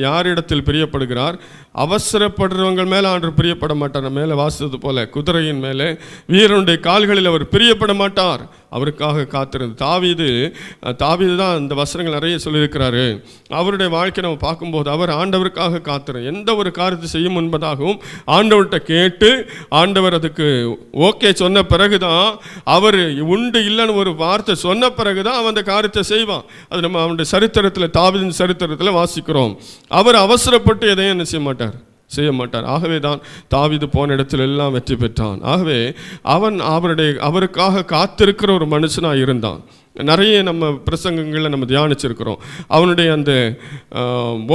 யாரிடத்தில் பிரியப்படுகிறார்? அவசரப்படுறவங்க மேலே ஆண்டவர் பிரியப்பட மாட்டார். மேலே வாசித்தது போல குதிரையின் மேலே, வீரனுடைய கால்களில் அவர் பிரியப்பட மாட்டார். அவருக்காக காத்திருந்து தாவீது தான் இந்த வசனங்கள் நிறைய சொல்லியிருக்கிறாரு. அவருடைய வாழ்க்கை நம்ம பார்க்கும்போது அவர் ஆண்டவருக்காக காத்திரு. எந்த ஒரு காரியத்தை செய்யும் முன்பதாகவும் ஆண்டவர்கிட்ட கேட்டு ஆண்டவர் அதுக்கு ஓகே சொன்ன பிறகுதான், அவர் உண்டு இல்லைன்னு ஒரு வார்த்தை சொன்ன பிறகுதான் அவன் அந்த காரியத்தை செய்வான். அது நம்ம அவனுடைய சரித்திரத்தில், தாவீதின் சரித்திரத்தில் வாசிக்கிறோம். அவர் அவசரப்பட்டு எதையும் என்ன செய்ய மாட்டார். ஆகவே தான் தாவீது போன இடத்துல எல்லாம் வெற்றி பெற்றான். ஆகவே அவன் அவருக்காக காத்திருக்கிற ஒரு மனுஷனாக இருந்தான். நிறைய நம்ம பிரசங்கங்களில் நம்ம தியானிச்சிருக்கிறோம். அவனுடைய அந்த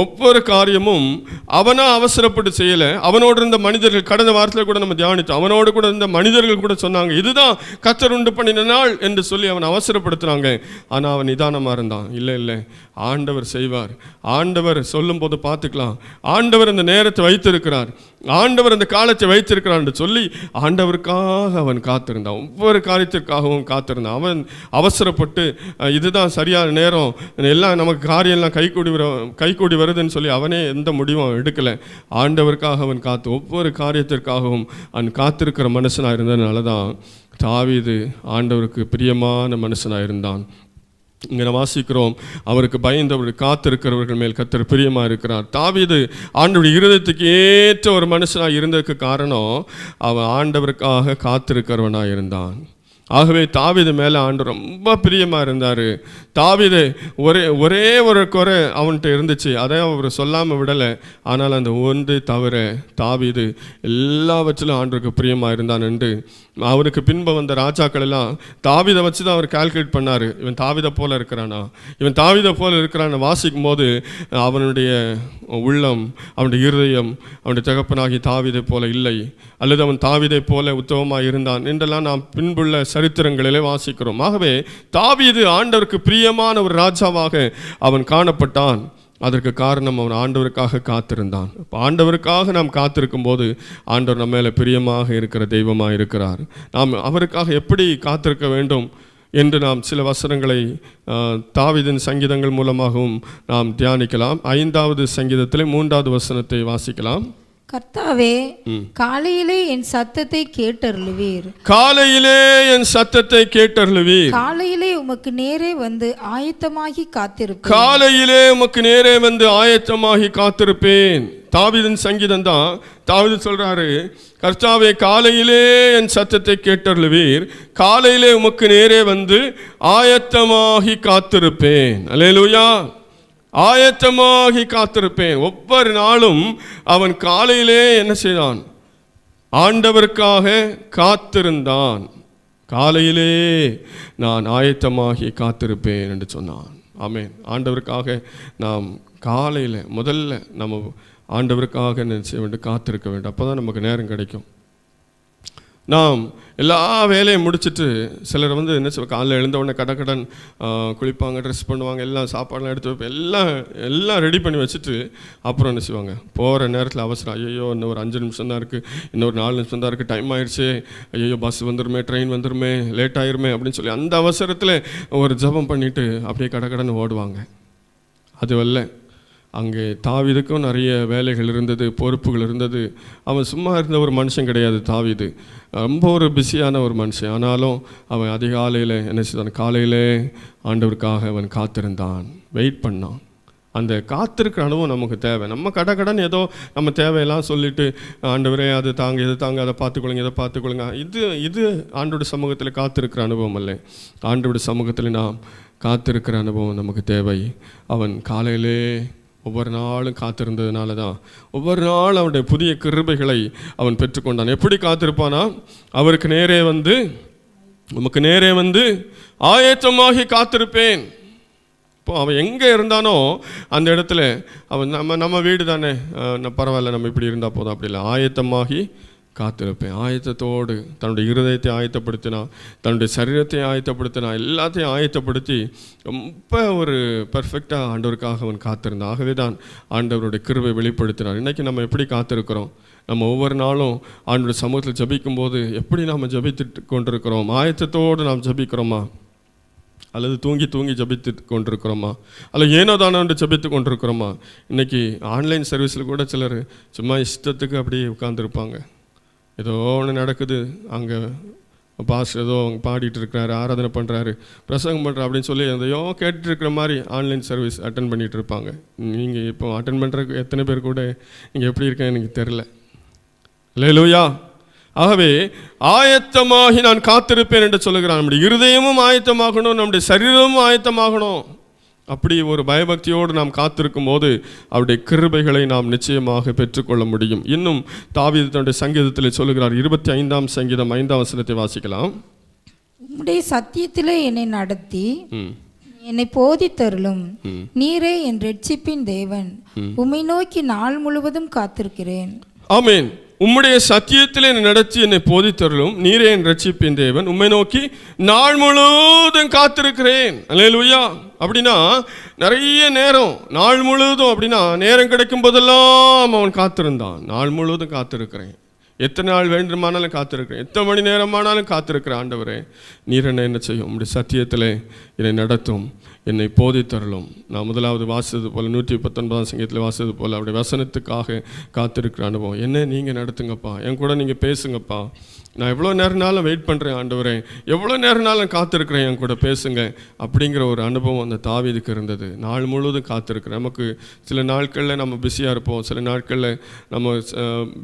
ஒவ்வொரு காரியமும் அவனாக அவசரப்பட்டு செய்யலை. அவனோடு இருந்த மனிதர்கள், கடந்த வாரத்தில் கூட நம்ம தியானித்தோம், அவனோடு கூட இருந்த மனிதர்கள் கூட சொன்னாங்க, இதுதான் கர்த்தர் உண்டு பண்ணின நாள் என்று சொல்லி அவனை அவசரப்படுத்துனாங்க. ஆனால் அவன் நிதானமாக இருந்தான். இல்லை, ஆண்டவர் செய்வார். ஆண்டவர் சொல்லும் போது பார்த்துக்கலாம். ஆண்டவர் அந்த நேரத்தை வைத்திருக்கிறார். ஆண்டவர் அந்த காலத்தை வைத்திருக்கிறான் என்று சொல்லி ஆண்டவருக்காக அவன் காத்திருந்தான். ஒவ்வொரு காரியத்திற்காகவும் காத்திருந்தான். அவன் அவசரப்பட்டு இதுதான் சரியான நேரம், எல்லாம் நமக்கு காரியம்லாம் கைகூடி வருதுன்னு சொல்லி அவனே எந்த முடிவும் எடுக்கலை. ஆண்டவருக்காக அவன் ஒவ்வொரு காரியத்திற்காகவும் அவன் காத்திருக்கிற மனுஷனாக இருந்ததுனால தான் தாவீது ஆண்டவருக்கு பிரியமான மனுஷனாக இருந்தான். இங்கே வாசிக்கிறோம், அவருக்கு பயந்தவர் காத்திருக்கிறவர்கள் மேல் கர்த்தர் பிரியமாக இருக்கிறார். தாவீது ஆண்டவருடைய இருதயத்துக்கு ஏற்ற ஒரு மனுஷனாக இருந்ததுக்கு காரணம் அவன் ஆண்டவருக்காக காத்திருக்கிறவனாக இருந்தான். ஆகவே தாவீது மேலே ஆண்டவர் ரொம்ப பிரியமாக இருந்தார். தாவீது ஒரே ஒரு குறை அவன்கிட்ட இருந்துச்சு, அதை அவர் சொல்லாமல் விடலை. ஆனால் அந்த ஒன்று தவிர தாவீது எல்லாவற்றிலும் ஆண்டவருக்கு பிரியமாக இருந்தான் என்று அவனுக்கு பின்பு வந்த ராஜாக்கள் எல்லாம் தாவீதை வச்சு தான் அவர் கால்குலேட் பண்ணார். இவன் தாவீதை போல இருக்கிறானா, இவன் தாவீதை போல இருக்கிறான்னு வாசிக்கும் போது அவனுடைய உள்ளம், அவனுடைய இருதயம் அவனுடைய தகப்பனாகி தாவீதை போல இல்லை, அல்லது அவன் தாவீதை போல உத்தமமாக இருந்தான் என்றெல்லாம் நாம் பின்புள்ள சரித்திரங்களிலே வாசிக்கிறோம். ஆகவே தாவீது ஆண்டவருக்கு பிரியமான ஒரு ராஜாவாக அவன் காணப்பட்டான். அதற்கு காரணம் அவன் ஆண்டவருக்காக காத்திருந்தான். ஆண்டவருக்காக நாம் காத்திருக்கும் போது ஆண்டவர் நம்ம மேலே பிரியமாக இருக்கிற தெய்வமாக இருக்கிறார். நாம் அவருக்காக எப்படி காத்திருக்க வேண்டும் என்று நாம் சில வசனங்களை தாவீதின் சங்கீதங்கள் மூலமாகவும் நாம் தியானிக்கலாம். 5வது சங்கீதத்திலே 3வது வசனத்தை வாசிக்கலாம். கர்த்தாவே, காலையிலே என் சத்தத்தை கேட்டருளுவீர். காலையிலே என் சத்தத்தை கேட்டருளுவீர். காலையிலே உமக்கு நேரே வந்து ஆயத்தமாகி காத்திருப்பேன். காலையிலே உமக்கு நேரே வந்து ஆயத்தமாகி காத்திருப்பேன். தாவீதின் சங்கீதம் தான். தாவீது சொல்றாரு, கர்த்தாவே காலையிலே என் சத்தத்தை கேட்டருளுவீர், காலையிலே உமக்கு நேரே வந்து ஆயத்தமாகி காத்திருப்பேன். அல்லேலூயா. ஆயத்தமாகி காத்திருப்பேன். ஒவ்வொரு நாளும் அவன் காலையிலே என்ன செய்தான்? ஆண்டவருக்காக காத்திருந்தான். காலையிலே நான் ஆயத்தமாகி காத்திருப்பேன் என்று சொன்னான். ஆமென். ஆண்டவருக்காக நாம் காலையில் முதல்ல நம்ம ஆண்டவருக்காக என்ன செய்ய வேண்டும்? காத்திருக்க வேண்டும். அப்போ தான் நமக்கு நேரம் கிடைக்கும். நாம் எல்லா வேலையும் முடிச்சுட்டு சிலர் வந்து என்ன செய்வாங்க, காலையில் எழுந்தவுடனே கடக்கடன் குளிப்பாங்க, ட்ரெஸ் பண்ணுவாங்க, எல்லாம் சாப்பாடெலாம் எடுத்து வைப்பேன், எல்லாம் ரெடி பண்ணி வச்சுட்டு அப்புறம் என்ன செய்வாங்க, போகிற நேரத்தில் அவசரம், ஐயோ இன்னும் ஒரு 5 நிமிஷம் தான் இருக்குது, இன்னொரு 4 நிமிஷம் தான் இருக்குது, டைம் ஆயிடுச்சு, ஐயோ பஸ் வந்துருமே, ட்ரெயின் வந்துருமே, லேட் ஆயிருமே அப்படின்னு சொல்லி அந்த அவசரத்தில் ஒரு ஜெபம் பண்ணிவிட்டு அப்படியே கடக்கடன் ஓடுவாங்க. அதுவல்ல, அங்கே தாவீதுக்கும் நிறைய வேலைகள் இருந்தது, பொறுப்புகள் இருந்தது. அவன் சும்மா இருந்த ஒரு மனுஷன் கிடையாது. தாவீது ரொம்ப ஒரு பிஸியான ஒரு மனுஷன். ஆனாலும் அவன் அதிகாலையில் என்ன செய்தான்? காலையிலே ஆண்டவருக்காக அவன் காத்திருந்தான், வெயிட் பண்ணான். அந்த காத்திருக்கிற அனுபவம் நமக்கு தேவை. நம்ம கடன் ஏதோ நம்ம தேவையெல்லாம் சொல்லிவிட்டு ஆண்டவரே அது தாங்க, இது தாங்க, அதை பார்த்துக்கொள்ளுங்க, இதை பார்த்துக்கொள்ளுங்க, இது ஆண்டோட சமூகத்தில் காத்திருக்கிற அனுபவம் அல்ல. ஆண்டோட சமூகத்தில் நாம் காத்திருக்கிற அனுபவம் நமக்கு தேவை. அவன் காலையிலே ஒவ்வொரு நாளும் காத்திருந்ததுனால தான் ஒவ்வொரு நாள் அவனுடைய புதிய கிருபைகளை அவன் பெற்றுக்கொண்டான். எப்படி காத்திருப்பானா? அவருக்கு நேரே வந்து, உமக்கு நேரே வந்து ஆயத்தமாகி காத்திருப்பேன். இப்போ அவன் எங்கே இருந்தானோ அந்த இடத்துல அவன் நம்ம வீடு தானே, பரவாயில்ல, நம்ம இப்படி இருந்தால் போதும், அப்படி இல்லை, ஆயத்தமாகி காத்திருப்பேன். ஆயத்தத்தோடு தன்னுடைய இருதயத்தை ஆயத்தப்படுத்தினான், தன்னுடைய சரீரத்தை ஆயத்தப்படுத்தினான், எல்லாத்தையும் ஆயத்தப்படுத்தி ரொம்ப ஒரு பர்ஃபெக்டாக ஆண்டவருக்காக அவன் காத்திருந்தான். ஆகவே தான் ஆண்டவருடைய கிருபை வெளிப்படுத்தினான். இன்றைக்கி நம்ம எப்படி காத்திருக்கிறோம்? நம்ம ஒவ்வொரு நாளும் ஆண்டவருடைய சமூகத்தில் ஜபிக்கும் போது எப்படி நாம் ஜபித்து கொண்டிருக்கிறோம்? ஆயத்தத்தோடு நாம் ஜபிக்கிறோமா? அல்லது தூங்கி ஜபித்து கொண்டிருக்கிறோமா? அல்லது ஏனோ தானோ என்று ஜபித்து கொண்டிருக்கிறோமா? இன்றைக்கி ஆன்லைன் சர்வீஸில் கூட சிலர் சும்மா இஷ்டத்துக்கு அப்படியே உட்கார்ந்துருப்பாங்க. ஏதோ ஒன்று நடக்குது, அங்கே பாஸ்டர் ஏதோ அவங்க பாடிட்டு இருக்கிறாரு, ஆராதனை பண்ணுறாரு, பிரசங்கம் பண்ணுறா அப்படின்னு சொல்லி எதையோ கேட்டுட்டு இருக்கிற மாதிரி ஆன்லைன் சர்வீஸ் அட்டன் பண்ணிகிட்டு இருப்பாங்க. நீங்கள் இப்போ அட்டன் பண்ணுறதுக்கு எத்தனை பேர் கூட நீங்கள் எப்படி இருக்கேன்னு எனக்கு தெரில. அல்லேலூயா. ஆகவே ஆயத்தமாகி நான் காத்திருப்பேன் என்று சொல்லுகிறான். நம்முடைய இருதயமும் ஆயத்தமாகணும், நம்முடைய சரீரமும் ஆயத்தமாகணும். அப்படி ஒரு பயபக்தியோடு நாம் காத்திருக்கும் போது அவருடைய கிருபைகளை நாம் நிச்சயமாக பெற்றுக்கொள்ள முடியும். இன்னும் தாவீது தன்னுடைய சங்கீதத்தில் சொல்லுகிறார். 25ஆம் சங்கீதம் 5ஆம் வசனத்தை வாசிக்கலாம். உம்முடைய சத்தியத்திலே என்னை நடத்தி என்னை போதித்தருளும். நீரே என் இரட்சிப்பின் தேவன். உம்மை நோக்கி நாள் முழுவதும் காத்திருக்கிறேன். ஆமென். உம்முடைய சத்தியத்திலே என்னை நடத்தி என்னை போதித்தருளும். நீரே என் ரட்சிப்பின் தேவன். உம்மை நோக்கி நாள் முழுவதும் காத்திருக்கிறேன். அல்லேலூயா. அப்படின்னா நிறைய நேரம், நாள் முழுவதும், அப்படின்னா நேரம் கிடைக்கும் போதெல்லாம் அவன் காத்திருந்தான். நாள் முழுவதும் காத்திருக்கிறேன், எத்தனை நாள் வேண்டுமானாலும் காத்திருக்கிறேன், எத்தனை மணி நேரமானாலும் காத்திருக்கிறேன். ஆண்டவரே, நீர் என்ன செய்யும்? உம்முடைய சத்தியத்திலே என்னை நடத்தும், என்னை போதித்தருளும். நான் முதலாவது வாசித்தது போல் 119ஆம் சங்கீதத்தில் வாசித்தது போல் அவருடைய வசனத்துக்காக காத்திருக்கிற அனுபவம். என்ன நீங்கள் நடத்துங்கப்பா, என் கூட நீங்கள் பேசுங்கப்பா. நான் எவ்வளோ நேரம்னாலும் வெயிட் பண்ணுறேன் ஆண்டவரே, எவ்வளோ நேரம்னாலும் காத்திருக்கிறேன், என் கூட பேசுங்க அப்படிங்கிற ஒரு அனுபவம் அந்த தாவீதுக்கு இருந்தது. நாள் முழுவதும் காத்திருக்கிறேன். நமக்கு சில நாட்களில் நம்ம பிஸியாக இருப்போம், சில நாட்களில் நம்ம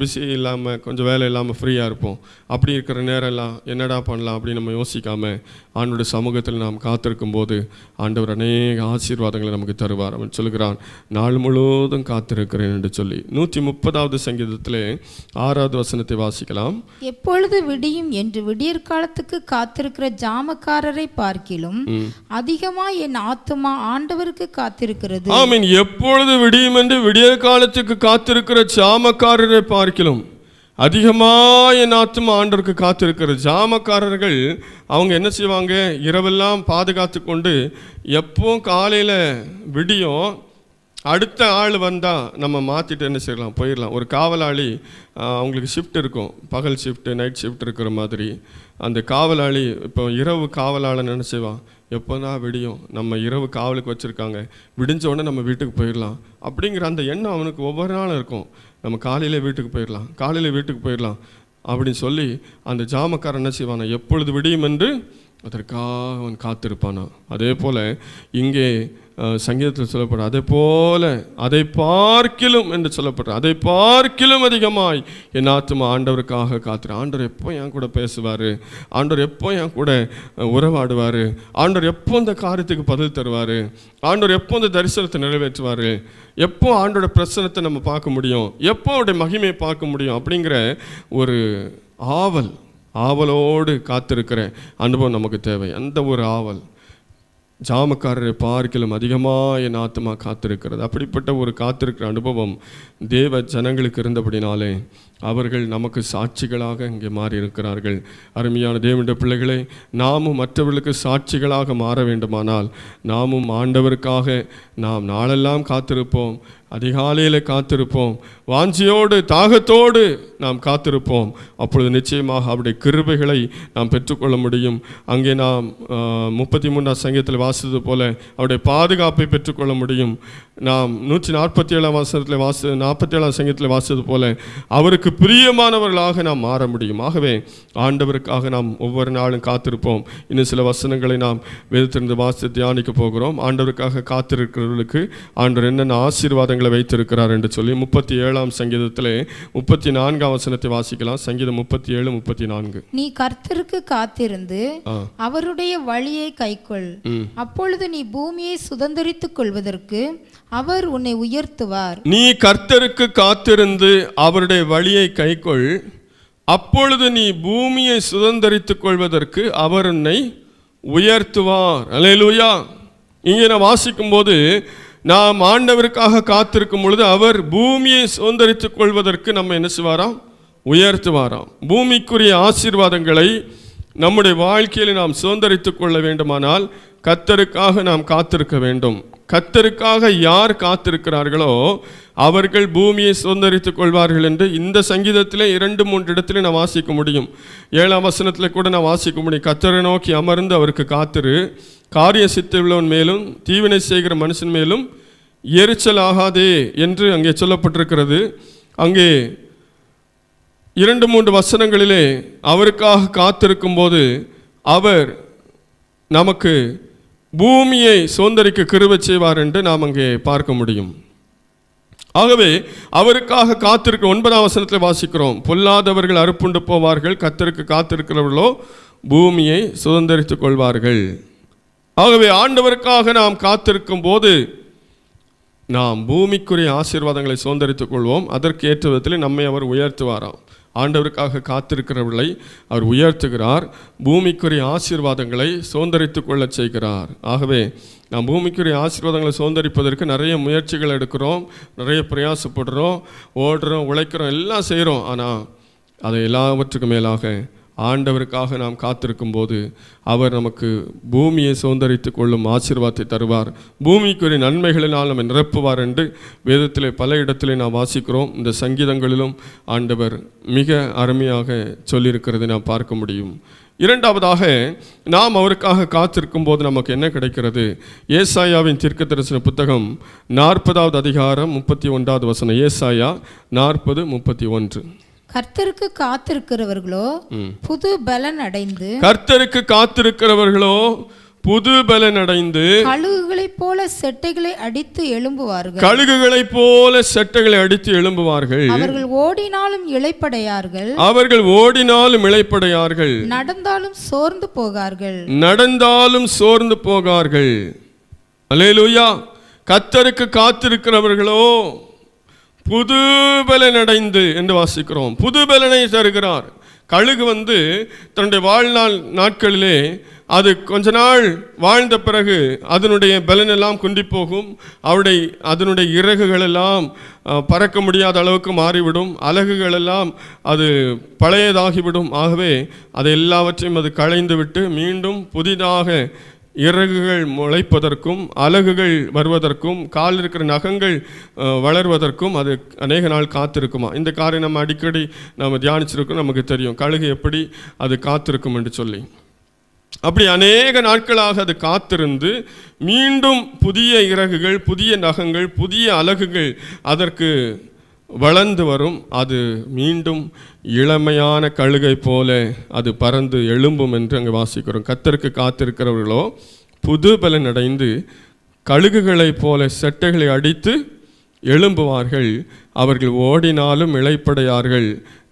பிஸி இல்லாமல் கொஞ்சம் வேலை இல்லாமல் ஃப்ரீயாக இருப்போம். அப்படி இருக்கிற நேரம் எல்லாம் என்னடா பண்ணலாம் அப்படின்னு நம்ம யோசிக்காமல் ஆண்டோட சமூகத்தில் நாம் காத்திருக்கும் போது ஆண்டவர் அநேக ஆசீர்வாதங்களை நமக்கு தருவார். அவன் சொல்கிறான், நாள் முழுவதும் காத்திருக்கிறேன் என்று சொல்லி. 130வது சங்கீதத்திலே 6வது வசனத்தை வாசிக்கலாம். எப்பொழுது விடியும் என்று விடியற்காலத்துக்கு காத்திருக்கிற ஜாமக்காரரை பார்க்கிலும் அதிகமா என் ஆத்துமா ஆண்டவருக்கு காத்திருக்கிறது. ஆமென். எப்பொழுது விடியும் என்று விடியற்காலத்துக்கு காத்திருக்கிற ஜாமக்காரரை பார்க்கிலும் அதிகமா என் ஆத்துமா ஆண்டவருக்கு காத்திருக்கிறது. ஜாமக்காரர்கள் அவங்க என்ன செய்வாங்க? இரவெல்லாம் பாதுகாத்து கொண்டு எப்போ காலையில் விடியும் அடுத்த ஆள் வந்தால் நம்ம மாற்றிட்டு என்ன செய்யலாம், போயிடலாம். ஒரு காவலாளி, அவங்களுக்கு ஷிஃப்ட் இருக்கும், பகல் ஷிஃப்ட்டு நைட் ஷிஃப்ட் இருக்கிற மாதிரி. அந்த காவலாளி இப்போ இரவு காவலாளன் என்ன செய்வான்? எப்போ தான் விடியும், நம்ம இரவு காவலுக்கு வச்சுருக்காங்க, விடிஞ்ச உடனே நம்ம வீட்டுக்கு போயிடலாம் அப்படிங்கிற அந்த எண்ணம் அவனுக்கு ஒவ்வொரு நாளும் இருக்கும். நம்ம காலையில் வீட்டுக்கு போயிடலாம், காலையில் வீட்டுக்கு போயிடலாம் அப்படின்னு சொல்லி அந்த ஜாமக்காரன் என்ன செய்வானா? எப்பொழுது விடியும் என்று அதற்காக அவன் காத்திருப்பானா. அதே போல் இங்கே சங்கீதத்தில் சொல்லப்படுற அதே போல அதை பார்க்கிலும் என்று சொல்லப்படுற அதை பார்க்கிலும் அதிகமாய் என் ஆத்துமா ஆண்டவருக்காக காத்திரு. ஆண்டவர் எப்போ என் கூட பேசுவார், ஆண்டவர் எப்போ என் கூட உறவாடுவார், ஆண்டவர் எப்போ இந்த காரியத்துக்கு பதில் தருவார், ஆண்டவர் எப்போ இந்த தரிசனத்தை நிறைவேற்றுவார், எப்போ ஆண்டோட பிரசனத்தை நம்ம பார்க்க முடியும், எப்போ அவருடைய மகிமையை பார்க்க முடியும் அப்படிங்கிற ஒரு ஆவலோடு காத்திருக்கிற அனுபவம் நமக்கு தேவை. அந்த ஒரு ஆவல் ஜாமக்காரரை பார்க்கிலும் அதிகமாக என் ஆத்மா காத்திருக்கிறது. அப்படிப்பட்ட ஒரு காத்திருக்கிற அனுபவம் தேவ ஜனங்களுக்கு இருந்தபடினாலே அவர்கள் நமக்கு சாட்சிகளாக இங்கே மாறி இருக்கிறார்கள். அருமையான தேவனுடைய பிள்ளைகளே, நாமும் மற்றவர்களுக்கு சாட்சிகளாக மாற வேண்டுமானால் நாமும் ஆண்டவருக்காக நாம் நாளெல்லாம் காத்திருப்போம், அதிகாலையில் காத்திருப்போம், வாஞ்சியோடு தாகத்தோடு நாம் காத்திருப்போம். அப்பொழுது நிச்சயமாக அவருடைய கிருபைகளை நாம் பெற்றுக்கொள்ள முடியும். அங்கே நாம் 33ஆம் சங்கீதத்தில் வாசித்தது போல அவருடைய பாதுகாப்பை பெற்றுக்கொள்ள முடியும். நாம் 147ஆம் வசனத்தில் 47ஆம் சங்கீதத்தில் வாசித்தது போல அவருக்கு பிரியமானவர்களாக நாம் மாற முடியும். ஆகவே ஆண்டவருக்காக நாம் ஒவ்வொரு நாளும் காத்திருப்போம். இன்னும் சில வசனங்களை நாம் வேதத்திலிருந்து வாசித்து தியானிக்க போகிறோம். ஆண்டவருக்காக காத்திருக்கிறவர்களுக்கு ஆண்டவர் என்னென்ன ஆசீர்வாதங்களை வைத்திருக்கிறார் என்று சொல்லி 37ஆம் சங்கீதத்திலே 34ஆம் வசனத்தை வாசிக்கலாம். சங்கீதம் 37:34. நீ கர்த்தருக்கு காத்திருந்து அவருடைய வழியை கைக்கொள், அப்பொழுது நீ பூமியை சுதந்தரித்துக் கொள்வதற்கு அவர் உன்னை உயர்த்துவார். நீ கர்த்தருக்கு காத்திருந்து அவருடைய வழியை கைக்கொள், அப்பொழுது நீ பூமியை சுதந்தரித்துக் கொள்வதற்கு அவர் உன்னை உயர்த்துவார். அல்லேலூயா. இங்கே நான் வாசிக்கும் போது நாம் ஆண்டவருக்காக காத்திருக்கும் பொழுது அவர் பூமியை சுதந்தரித்துக் கொள்வதற்கு நம்ம என்ன செய்வாராம்? உயர்த்துவாராம். பூமிக்குரிய ஆசீர்வாதங்களை நம்முடைய வாழ்க்கையில் நாம் சுதந்தரித்துக் கொள்ள வேண்டுமானால் கர்த்தருக்காக நாம் காத்திருக்க வேண்டும். கர்த்தருக்காக யார் காத்திருக்கிறார்களோ அவர்கள் பூமியை சுதந்தரித்துக் கொள்வார்கள் என்று இந்த சங்கீதத்திலே 2-3 இடத்துல நான் வாசிக்க முடியும். 7ஆம் வசனத்தில் கூட நான் வாசிக்க முடியும். கர்த்தரை நோக்கி அமர்ந்து அவருக்கு காத்திரு, காரிய சித்தமுள்ளவன் மேலும் தீவினை செய்கிற மனுஷன் மேலும் எரிச்சல் ஆகாதே என்று அங்கே சொல்லப்பட்டிருக்கிறது. அங்கே 2-3 வசனங்களிலே அவருக்காக காத்திருக்கும் போது அவர் நமக்கு பூமியை சுதந்தரிக்க கிருபை செய்வார் என்று நாம் அங்கே பார்க்க முடியும். ஆகவே அவருக்காக காத்திருக்க 9ஆம் வசனத்தில் வாசிக்கிறோம், பொல்லாதவர்கள் அறுப்புண்டு போவார்கள், கர்த்தருக்கு காத்திருக்கிறவர்களோ பூமியை சுதந்தரித்துக் கொள்வார்கள். ஆகவே ஆண்டவருக்காக நாம் காத்திருக்கும் போது நாம் பூமிக்குரிய ஆசீர்வாதங்களை சுதந்தரித்துக் கொள்வோம். அதற்கு ஏற்ற விதத்தில் நம்மை அவர் உயர்த்துவாராம். ஆண்டவருக்காக காத்திருக்கிறவர்களை அவர் உயர்த்துகிறார், பூமிக்குரிய ஆசீர்வாதங்களை சுதந்தரித்துக் கொள்ளச் செய்கிறார். ஆகவே நாம் பூமிக்குரிய ஆசீர்வாதங்களை சுதந்தரிப்பதற்கு நிறைய முயற்சிகள் எடுக்கிறோம், நிறைய பிரயாசப்படுறோம், ஓடுறோம், உழைக்கிறோம், எல்லாம் செய்கிறோம். ஆனால் அதை எல்லாவற்றுக்கும் மேலாக ஆண்டவருக்காக நாம் காத்திருக்கும் போது அவர் நமக்கு பூமியை சுதந்தரித்து கொள்ளும் ஆசீர்வாதத்தை தருவார், பூமிக்குரிய நன்மைகளினால் நம்ம நிரப்புவார் என்று வேதத்திலே பல இடத்திலே நாம் வாசிக்கிறோம். இந்த சங்கீதங்களிலும் ஆண்டவர் மிக அருமையாக சொல்லியிருக்கிறதை நாம் பார்க்க முடியும். இரண்டாவதாக, நாம் அவருக்காக காத்திருக்கும் போது நமக்கு என்ன கிடைக்கிறது? ஏசாயாவின் தீர்க்கதரிசன புத்தகம் 40வது அதிகாரம் 31வது வசனம். ஏசாயா 40:31. கர்த்தருக்கு காத்திருக்கிறவர்களோ புது பலன் அடைந்து, கர்த்தருக்கு காத்திருக்கிறவர்களோ புது பலன் அடைந்து கழுகுகளைப் போல செட்டைகளை அடித்து எழும்புவார்கள். கழுகுகளைப் போல செட்டைகளை அடித்து எழும்புவார்கள். அவர்கள் ஓடினாலும் இளைப்படையார்கள். அவர்கள் ஓடினாலும் இளைப்படையார்கள். நடந்தாலும் சோர்ந்து போகார்கள். நடந்தாலும் சோர்ந்து போகார்கள். அல்லேலூயா. கர்த்தருக்கு காத்திருக்கிறவர்களோ புது பலன் அடைந்து என்று வாசிக்கிறோம். புது பலனை தருகிறார். கழுகு தன்னுடைய வாழ்நாள் நாட்களிலே அது கொஞ்ச நாள் வாழ்ந்த பிறகு அதனுடைய பலனெல்லாம் குண்டி போகும். அதனுடைய இறகுகளெல்லாம் பறக்க முடியாத அளவுக்கு மாறிவிடும். அலகுகளெல்லாம் அது பழையதாகிவிடும். ஆகவே அதை எல்லாவற்றையும் அது களைந்து விட்டு மீண்டும் புதிதாக இறகுகள் முளைப்பதற்கும் அலகுகள் வருவதற்கும் காலில் இருக்கிற நகங்கள் வளர்வதற்கும் அது அநேக நாள் காத்திருக்குமா. இந்த காரியம் நம்ம அடிக்கடி நம்ம தியானிச்சிருக்கோம். நமக்கு தெரியும் கழுகு எப்படி அது காத்திருக்கும் என்று சொல்லி. அப்படி அநேக நாட்களாக அது காத்திருந்து மீண்டும் புதிய இறகுகள், புதிய நகங்கள், புதிய அலகுகள் அதற்கு வளர்ந்து வரும். அது மீண்டும் இளமையான கழுகை போல அது பறந்து எழும்பும் என்று அங்கே வாசிக்கிறோம். கர்த்தருக்கு காத்திருக்கிறவர்களோ புது பலன் அடைந்து கழுகுகளைப் போல செட்டைகளை அடித்து எழும்புவார்கள். அவர்கள் ஓடினாலும் இளைப்படையார்கள்,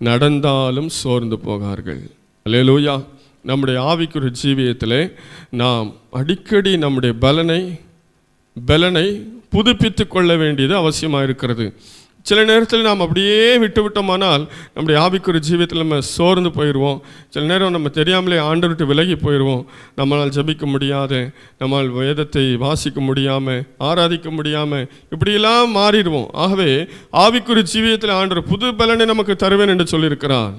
நடந்தாலும் சோர்ந்து போகார்கள். அல்லேலூயா. நம்முடைய ஆவிக்குரிய ஜீவியத்திலே நாம் அடிக்கடி நம்முடைய பலனை புதுப்பித்து கொள்ள வேண்டியது அவசியமாக இருக்கிறது. சில நேரத்தில் நாம் அப்படியே விட்டோமானால் நம்முடைய ஆவிக்குரிய ஜீவியத்தில் நம்ம சோர்ந்து போயிடுவோம். சில நேரம் நம்ம தெரியாமலே ஆண்டவர்கிட்ட விலகி போயிடுவோம். நம்மளால் ஜபிக்க முடியாத, நம்மால் வேதத்தை வாசிக்க முடியாமல், ஆராதிக்க முடியாமல், இப்படியெல்லாம் மாறிடுவோம். ஆகவே ஆவிக்குரிய ஜீவியத்தில் ஆண்டவர் புது பலனை நமக்கு தருவேன் என்று சொல்லியிருக்கிறார்.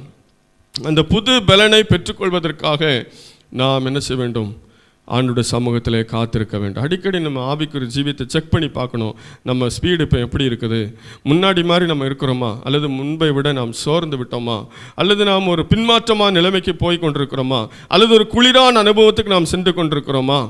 அந்த புது பலனை பெற்றுக்கொள்வதற்காக நாம் என்ன செய்ய வேண்டும்? ஆண்டோட சமூகத்தில் காத்திருக்க வேண்டும். அடிக்கடி நம்ம ஆவிக்குரிய ஜீவியத்தை செக் பண்ணி பார்க்கணும். நம்ம ஸ்பீடு இப்போ எப்படி இருக்குது? முன்னாடி மாதிரி நம்ம இருக்கிறோமா? அல்லது முன்பை விட நாம் சோர்ந்து விட்டோமா? அல்லது நாம் ஒரு பின்மாற்றமான நிலைமைக்கு போய் கொண்டிருக்கிறோமா? அல்லது ஒரு குளிரான அனுபவத்துக்கு நாம் சென்று கொண்டிருக்கிறோமா?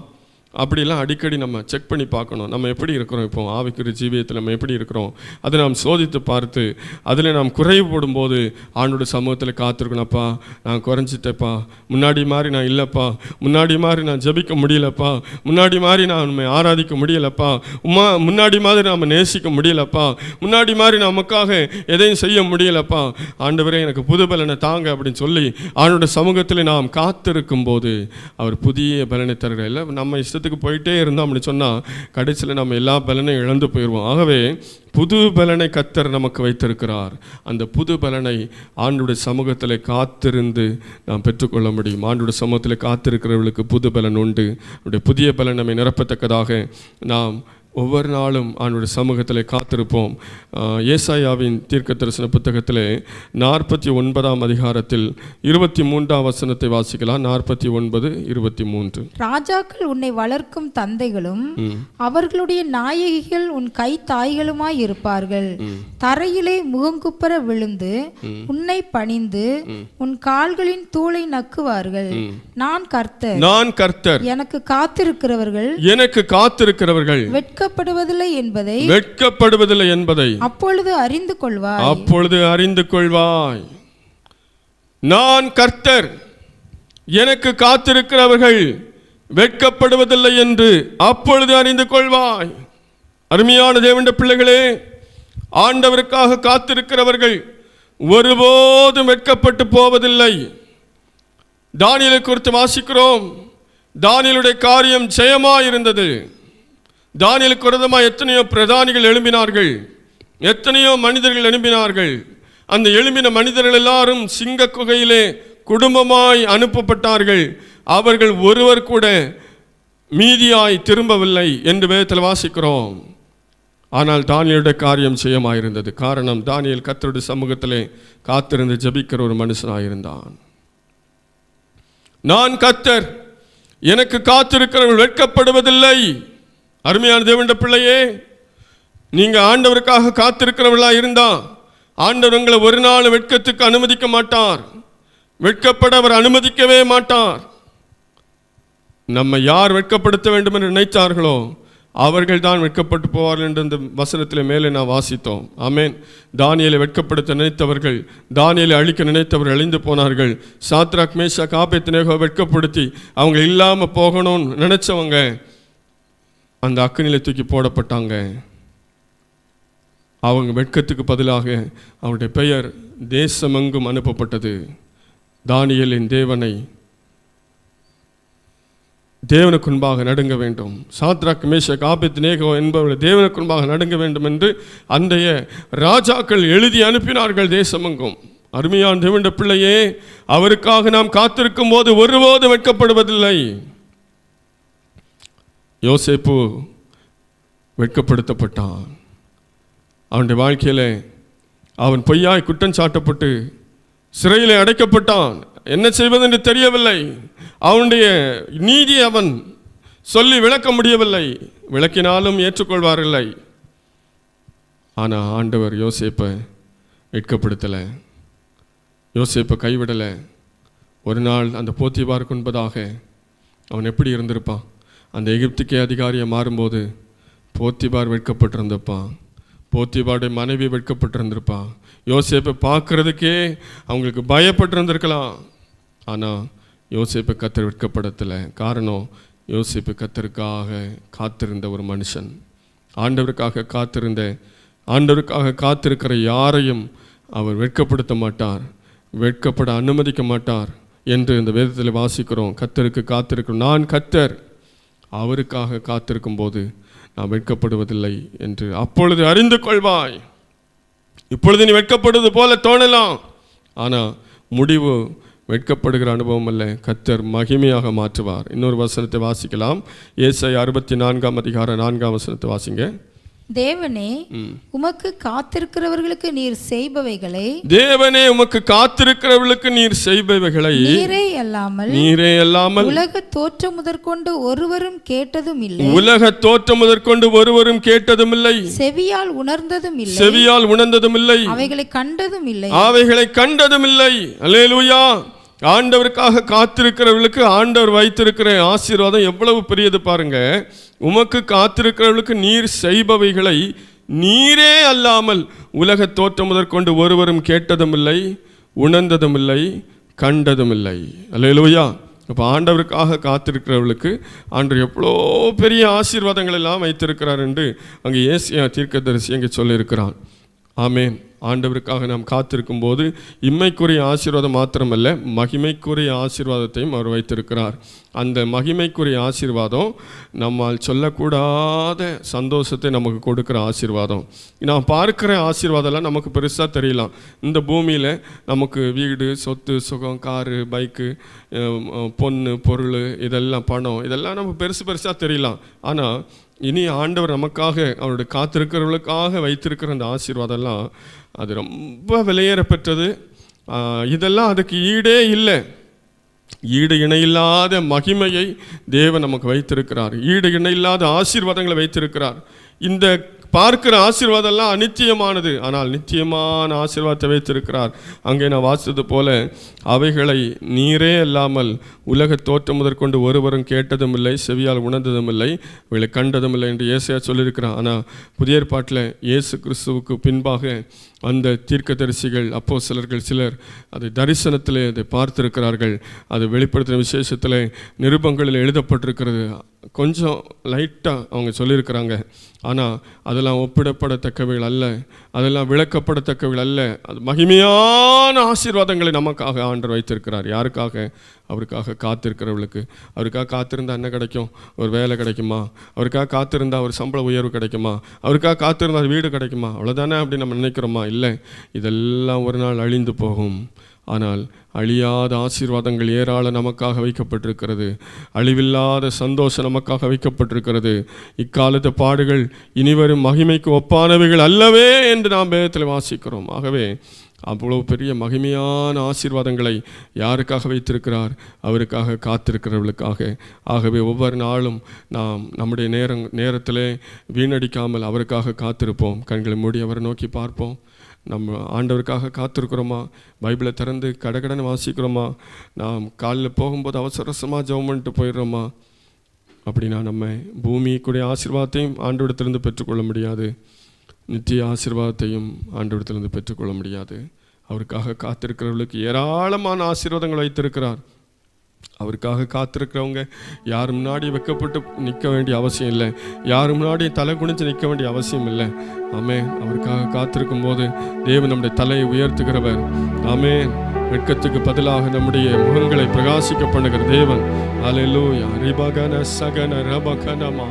அப்படிலாம் அடிக்கடி நம்ம செக் பண்ணி பார்க்கணும். நம்ம எப்படி இருக்கிறோம்? இப்போ ஆவிக்குரிய ஜீவியத்தில் நம்ம எப்படி இருக்கிறோம்? அதை நாம் சோதித்து பார்த்து அதில் நாம் குறைவுபடும் போது ஆண்டோட சமூகத்தில் காத்திருக்கணும்ப்பா, நான் குறைஞ்சிட்டேப்பா, முன்னாடி மாதிரி நான் இல்லைப்பா, முன்னாடி மாதிரி நான் ஜபிக்க முடியலப்பா, முன்னாடி மாதிரி நான் உண்மை ஆராதிக்க முடியலப்பா, முன்னாடி மாதிரி நாம் நேசிக்க முடியலப்பா, முன்னாடி மாதிரி நமக்காக எதையும் செய்ய முடியலப்பா, ஆண்டவரே எனக்கு புது பலனை தாங்க அப்படின்னு சொல்லி ஆண்டோட சமூகத்தில் நாம் காத்திருக்கும் போது அவர் புதிய பலனை தருகிற. இல்லை நம்ம போயிட்டே இருந்தோம் அப்படின்னு சொன்னால் கடைசியில் நம்ம எல்லா பலனையும் இழந்து போயிடுவோம். ஆகவே புது பலனை கர்த்தர் நமக்கு வைத்திருக்கிறார். அந்த புது பலனை ஆண்டோட சமூகத்தில் காத்திருந்து நாம் பெற்றுக்கொள்ள முடியும். ஆண்டோட சமூகத்தில் காத்திருக்கிறவர்களுக்கு புது பலன் உண்டு. அவருடைய புதிய பலன் நம்மை நிரப்பத்தக்கதாக நாம் ஒவ்வொரு நாளும் ஆண்டோட சமூகத்தில் காத்திருப்போம். ஏசாயாவின் தீர்க்கதரிசன புத்தகத்தில் 49ஆம் அதிகாரத்தில் 23ஆம் வசனத்தை வாசிக்கலாம். 49:23. ராஜாக்கள் உன்னை வளர்க்கும் தந்தைகளும் அவர்களுடைய நாயகிகள் உன் கை தாய்களுமாய் இருப்பார்கள். தரையிலே முகங்குப்புற விழுந்து உன்னை பணிந்து உன் கால்களின் தூளை நக்குவார்கள். நான் கர்த்தர், எனக்கு காத்திருக்கிறவர்கள் வெட்கப்படுவதில்லை என்பதை அப்பொழுது அறிந்து கொள்வாய். நான் கர்த்தர், எனக்கு காத்திருக்கிறவர்கள் வெட்கப்படுவதில்லை என்று அப்பொழுது அறிந்து கொள்வாய். அருமையான தேவனுடைய பிள்ளைகளே, ஆண்டவருக்காக காத்திருக்கிறவர்கள் ஒருபோதும் வெட்கப்பட்டு போவதில்லை. தானியேலை குறித்து வாசிக்கிறோம். தானியேலுடைய காரியம் ஜெயமாயிருந்தது. தானியேலுக்கு விரோதமாக எத்தனையோ பிரதானிகள் எழும்பினார்கள், எத்தனையோ மனிதர்கள் எழும்பினார்கள். அந்த எழும்பின மனிதர்கள் எல்லாரும் சிங்க குகையிலே குடும்பமாய் அனுப்பப்பட்டார்கள். அவர்கள் ஒருவர் கூட மீதியாய் திரும்பவில்லை என்று வேதத்தில் வாசிக்கிறோம். ஆனால் தானியேலுடைய காரியம் செய்யமாயிருந்தது. காரணம், தானியேல் கர்த்தருடைய சமூகத்திலே காத்திருந்து ஜெபிக்கிற ஒரு மனுஷனாயிருந்தான். நான் கர்த்தர், எனக்கு காத்திருக்கிறவர்கள் வெட்கப்படுவதில்லை. அருமையான தேவனுடைய பிள்ளையே, நீங்க ஆண்டவருக்காக காத்திருக்கிறவர்களா இருந்தா ஆண்டவர் உங்களை ஒரு நாள் வெட்கத்துக்கு அனுமதிக்க மாட்டார். வெட்கப்பட அவர் அனுமதிக்கவே மாட்டார். நம்ம யார் வெட்கப்படுத்த வேண்டும் என்று நினைத்தார்களோ அவர்கள் தான் வெட்கப்பட்டு போவார்கள் என்று அந்த வசனத்தில் மேலே நான் வாசித்தோம். ஆமேன். தானியேலை வெட்கப்படுத்த நினைத்தவர்கள், தானியேலை அழிக்க நினைத்தவர்கள் அழிந்து போனார்கள். சாத்ராக், மேஷாக், ஆபேத்நேகோ வெட்கப்படுத்தி அவங்க இல்லாமல் போகணும்னு நினைச்சவங்க அந்த அக்கினியில தூக்கி போடப்பட்டாங்க. அவங்க வெட்கத்துக்கு பதிலாக அவருடைய பெயர் தேசமெங்கும் அனுப்பப்பட்டது. தானியேலின் தேவனை தேவனுக்கு முன்பாக நடுங்க வேண்டும். சாத்ராக், மேஷாக், ஆபேத்நேகோ என்பவர்கள் தேவனுக்கு முன்பாக நடுங்க வேண்டும் என்று அன்றைய ராஜாக்கள் எழுதி அனுப்பினார்கள் தேசமெங்கும். அருமையான தேவனுடைய பிள்ளையே, அவருக்காக நாம் காத்திருக்கும் போது ஒருபோதும் வெட்கப்படுவதில்லை. யோசேப்பு வெட்கப்படுத்தப்பட்டான். அவனுடைய வாழ்க்கையில் அவன் பொய்யாய் குற்றம் சாட்டப்பட்டு சிறையில் அடைக்கப்பட்டான். என்ன செய்வதென்று தெரியவில்லை. அவனுடைய நீதி அவன் சொல்லி விளக்க முடியவில்லை. விளக்கினாலும் ஏற்றுக்கொள்வாரில்லை. ஆனால் ஆண்டவர் யோசேப்பை வெட்கப்படுத்தலை, யோசேப்பை கைவிடலை. ஒரு நாள் அந்த போத்திபாருக்கு முன்பதாக அவன் எப்படி இருந்திருப்பான்? அந்த எகிப்துக்கே அதிகாரியை மாறும்போது போத்திபார் வெட்கப்பட்டிருந்தப்பான். போத்திபாருடைய மனைவி வெட்கப்பட்டிருந்திருப்பான். யோசேப்பை பார்க்கறதுக்கே அவங்களுக்கு பயப்பட்டிருந்திருக்கலாம். ஆனால் யோசேப்பை கர்த்தர் வெட்கப்படுத்தலை. காரணம், யோசேப்பு கர்த்தருக்காக காத்திருந்த ஒரு மனுஷன். ஆண்டவருக்காக காத்திருக்கிற யாரையும் அவர் வெட்கப்படுத்த மாட்டார், வெட்கப்பட அனுமதிக்க மாட்டார் என்று இந்த வேதத்தில் வாசிக்கிறோம். கர்த்தருக்கு காத்திருக்கிறோம். நான் கர்த்தர், அவருக்காக காத்திருக்கும் போது நான் வெட்கப்படுவதில்லை என்று அப்பொழுது அறிந்து கொள்வாய். இப்பொழுது நீ வெட்கப்படுவது போல தோணலாம், ஆனால் முடிவு வெட்கப்படுகிற அனுபவம் அல்ல, கர்த்தர் மகிமையாக மாற்றுவார். இன்னொரு வசனத்தை வாசிக்கலாம். ஏசாயா 64:4 வாசிங்க. தேவனே, உமக்கு காத்திருக்கிறவர்களுக்கு நீர் செய்பவைகளை, தேவனே உமக்கு காத்திருக்கிறவர்களுக்கு நீர் செய்பவைகளை நீரே அல்லாமல் உலக தோற்றம் முதற்கொண்டு ஒருவரும் கேட்டதும் இல்லை, உலக தோற்றம் முதற்கொண்டு ஒருவரும் கேட்டதும் இல்லை, செவியால் உணர்ந்ததும் இல்லை, செவியால் உணர்ந்ததும் இல்லை, அவைகளை கண்டதும் இல்லை, அவைகளை கண்டதும் இல்லை. அல்லேலூயா. ஆண்டவருக்காக காத்திருக்கிறவர்களுக்கு ஆண்டவர் வைத்திருக்கிற ஆசீர்வாதம் எவ்வளவு பெரியது பாருங்க. உமக்கு காத்திருக்கிறவர்களுக்கு நீர் செய்பவைகளை நீரே அல்லாமல் உலக தோற்றம் முதற்கொண்டு ஒருவரும் கேட்டதும் இல்லை, உணர்ந்ததும் இல்லை, கண்டதும் இல்லை. அல்லேலூயா. அப்போ ஆண்டவருக்காக காத்திருக்கிறவர்களுக்கு ஆண்டவர் எவ்வளோ பெரிய ஆசீர்வாதங்கள் எல்லாம் வைத்திருக்கிறார் என்று அங்கே ஏசாயா தீர்க்கதரிசி அங்கே சொல்லியிருக்கிறான். ஆமேன். ஆண்டவருக்காக நாம் காத்திருக்கும் போது இம்மைக்குரிய ஆசீர்வாதம் மாத்திரமல்ல, மகிமைக்குரிய ஆசீர்வாதத்தையும் அவர் வைத்திருக்கிறார். அந்த மகிமைக்குரிய ஆசீர்வாதம் நம்மால் சொல்லக்கூடாத சந்தோஷத்தை நமக்கு கொடுக்குற ஆசீர்வாதம். நான் பார்க்குற ஆசீர்வாதம்லாம் நமக்கு பெருசாக தெரியலாம். இந்த பூமியில் நமக்கு வீடு, சொத்து, சுகம், காரு, பைக்கு, பொண்ணு, பொருள், இதெல்லாம் பணம், இதெல்லாம் நமக்கு பெருசாக தெரியலாம். ஆனால் இனி ஆண்டவர் நமக்காக, அவருடைய காத்திருக்கிறவர்களுக்காக வைத்திருக்கிற அந்த ஆசீர்வாதம்லாம் அது ரொம்ப விலையேறப்பெற்றது. இதெல்லாம் அதுக்கு ஈடே இல்லை. ஈடு இணையில்லாத மகிமையை தேவன் நமக்கு வைத்திருக்கிறார். ஈடு இணையில்லாத ஆசீர்வாதங்களை வைத்திருக்கிறார். இந்த பார்க்கிற ஆசீர்வாதம்லாம் அநித்தியமானது, ஆனால் நித்தியமான ஆசீர்வாதத்தை வைத்திருக்கிறார். அங்கே நான் வாசித்தது போல அவைகளை நீரே அல்லாமல் உலக தோற்றம் முதற்கொண்டு ஒருவரும் கேட்டதும் இல்லை, செவியால் உணர்ந்ததும் இல்லை, அவைகளை கண்டதும் இல்லை என்று ஏசாயா சொல்லியிருக்கிறார். ஆனால் புதிய ஏற்பாட்டில் இயேசு கிறிஸ்துவுக்கு பின்பாக அந்த தீர்க்கதரிசிகள், அப்போஸ்தலர்கள் சிலர் அதை தரிசனத்திலே அதை பார்த்திருக்கிறார்கள். அது வெளிப்படுத்தின விசேஷத்தில் நிருபங்களில் எழுதப்பட்டிருக்கிறது. கொஞ்சம் லைட்டாக அவங்க சொல்லியிருக்கிறாங்க. ஆனால் அதெல்லாம் ஒப்பிடப்படத்தக்கவைகள் அல்ல, அதெல்லாம் விளக்கப்படத்தக்கவைகள் அல்ல. அது மகிமையான ஆசீர்வாதங்களை நமக்காக ஆண்டவர் வைத்திருக்கிறார். யாருக்காக? அவருக்காக காத்திருக்கிறவர்களுக்கு. அவருக்காக காத்திருந்தால் என்ன கிடைக்கும்? ஒரு வேலை கிடைக்குமா? அவருக்காக காத்திருந்தால் ஒரு சம்பள உயர்வு கிடைக்குமா? அவருக்காக காத்திருந்தால் வீடு கிடைக்குமா? அவ்வளோதானே அப்படி நம்ம நினைக்கிறோமா? இல்லை, இதெல்லாம் ஒரு நாள் அழிந்து போகும். ஆனால் அழியாத ஆசீர்வாதங்கள் ஏராளம் நமக்காக வைக்கப்பட்டிருக்கிறது. அழிவில்லாத சந்தோஷம் நமக்காக வைக்கப்பட்டிருக்கிறது. இக்காலத்து பாடுகள் இனிவரும் மகிமைக்கு ஒப்பானவைகள் அல்லவே என்று நாம் வேதத்தில் வாசிக்கிறோம். ஆகவே அவ்வளவு பெரிய மகிமையான ஆசீர்வாதங்களை யாருக்காக வைத்திருக்கிறார்? அவருக்காக காத்திருக்கிறவர்களுக்காக. ஆகவே ஒவ்வொரு நாளும் நாம் நம்முடைய நேரத்திலே வீணடிக்காமல் அவருக்காக காத்திருப்போம். கண்களை மூடி அவரை நோக்கி பார்ப்போம். நம்ம ஆண்டவருக்காக காத்திருக்கிறோமா? பைபிளை திறந்து கடகடன்னு வாசிக்கிறோமா? நாம் காலையில் போகும்போது அவசரமாக ஜெபம் பண்ணிட்டு போயிடுறோமா? அப்படின்னா நம்ம பூமிக்குடைய ஆசீர்வாதத்தையும் ஆண்டவரிடத்திலிருந்து பெற்றுக்கொள்ள முடியாது, நித்திய ஆசீர்வாதத்தையும் ஆண்டவரிடத்திலிருந்து பெற்றுக்கொள்ள முடியாது. அவருக்காக காத்திருக்கிறவர்களுக்கு ஏராளமான ஆசீர்வாதங்கள் வைத்திருக்கிறார். அவருக்காக காத்திருக்கிறவங்க யார் முன்னாடி வெக்கப்பட்டு நிற்க வேண்டிய அவசியம் இல்லை, யார் முன்னாடி தலை குனிஞ்சு நிற்க வேண்டிய அவசியம் இல்லை. ஆமென். அவருக்காக காத்திருக்கும் போது தேவன் நம்முடைய தலையை உயர்த்துகிறவர். ஆமென். வெட்கத்துக்கு பதிலாக நம்முடைய முகங்களை பிரகாசிக்க பண்ணுகிற தேவன். அல்லேலூயா. ரிபகன சகன ரபகனமா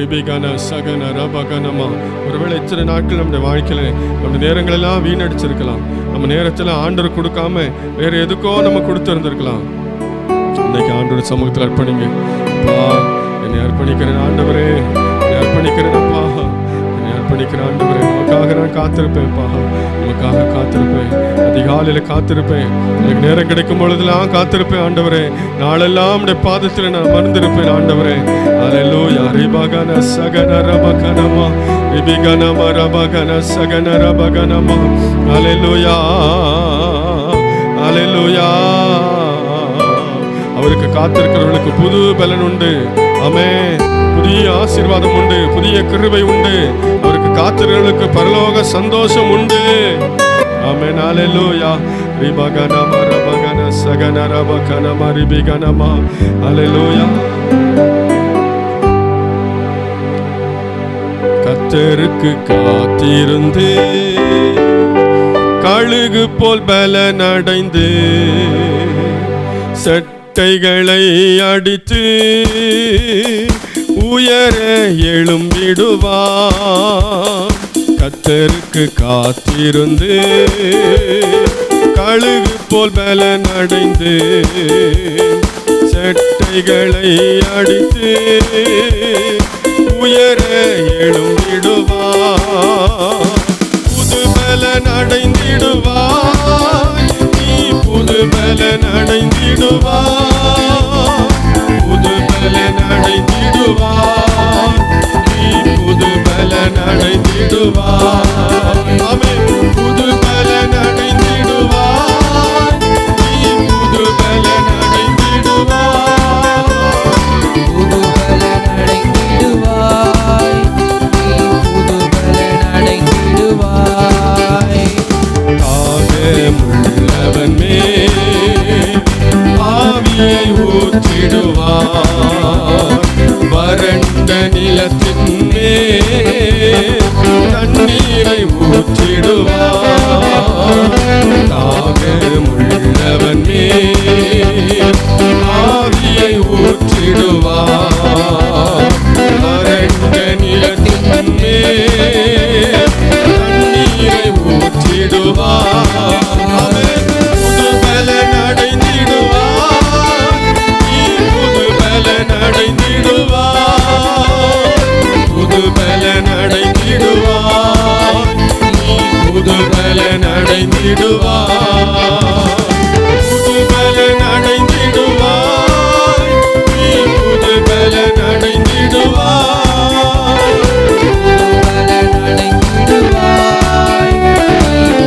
ரிபிகன சகன ரபகனமா. ஒருவேளை இத்தனை நாட்கள் நம்முடைய வாழ்க்கையில் நம்முடைய நேரங்களெல்லாம் வீணடிச்சிருக்கலாம். நம்ம நேரத்தில் ஆண்டவர் கொடுக்காம வேற எதுக்கோ நம்ம கொடுத்துருந்துருக்கலாம். இன்னைக்கு ஆண்டவர் சமூகத்தில் அர்ப்பணிங்க. அப்பா, என்னை அர்ப்பணிக்கிறேன் ஆண்டவரே, என்னை அர்ப்பணிக்கிறேன் அப்பா, என்னை அர்ப்பணிக்கிறேன் ஆண்டவரே. உமக்காக நான் காத்திருப்பேன்ப்பா, உமக்காக காத்திருப்பேன். அதிகாலையில் காத்திருப்பேன், எனக்கு நேரம் கிடைக்கும் பொழுதெல்லாம் காத்திருப்பேன் ஆண்டவரே. நாளெல்லாம் உடைய பாதத்தில் நான் மறந்திருப்பேன் ஆண்டவரே. அல்லேலூயா. ரிபகன சகன ரபகனமா ரிபிகனமா ரபகன சகன ரபகனமா. அல்லேலூயா, அல்லேலூயா. அவருக்கு காத்திருக்கிறவர்களுக்கு புது பலன் உண்டு. ஆமென். புதிய ஆசீர்வாதம் உண்டு, புதிய கிருபை உண்டு. அவருக்கு காத்திருக்கிறவர்களுக்கு பரலோக சந்தோஷம் உண்டு. ஆமென். அல்லேலூயா. ரிபகனமா ரபகன சகன ரபகனமா ரிபிகனமா. அல்லேலூயா. கர்த்தருக்கு காத்திருந்து கழுகு போல் பலன் அடைந்து சட்டைகளை அடித்து உயர எழும்பிடுவார். கர்த்தருக்கு காத்திருந்து கழுகு போல் பலன் அடைந்து சட்டைகளை அடித்து உயர எழும்பிடுவார். புது பலன் அடைந்திடுவார். புது பலன் அடைந்திடுவார். புது பலன் அடைந்திடுவார். புது பலன் அடைந்திடுவார். ஆமென். புது பலன் அடைந்திடுவார். புது பலன் அடைந்திடுவார். புது பலன் அடைந்திடுவாய். புது பலன் அடைந்திடுவாய். தாகமுள்ளவன் மேல் ஆவியை ஊற்றிடுவார். வறண்ட நிலத்தின் மேல் தண்ணீரை ஊற்றிடுவார். தாகமுள்ளவன் மேல் ஆவியை ஊற்றிடுவார். வறண்ட நிலத்தின் மேல் தண்ணீரை ஊற்றிடுவார். புது பலன் அடைந்திடுவார். புது பலன் அடைந்திடுவார். புது பலன் அடைந்திடுவார். புது பலன் அடைந்திடுவார். புது பலன் அடைந்திடுவார். புது பலன் அடைந்திடுவார்.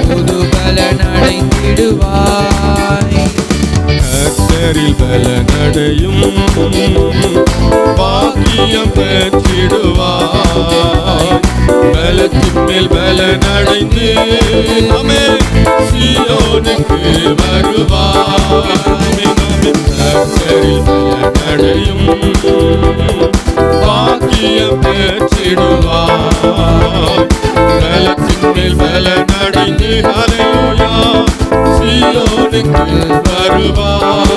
புது பலன் அடைந்திடுவாய். கர்த்தரில் பலனடையும் பாக்கியம் பெற்றிடுவாய். பலத்தின் மேல் பலனடைந்து ஆமென் சீயோனுக்கு வருவாய். கர்த்தரில் பலனடையும் ஜெயம் பெற்றிடுவாய். பலத்தின் மேல் பலன் அடைந்து ஹல்லேலூயா சீயோனுக்கு வருவாய்.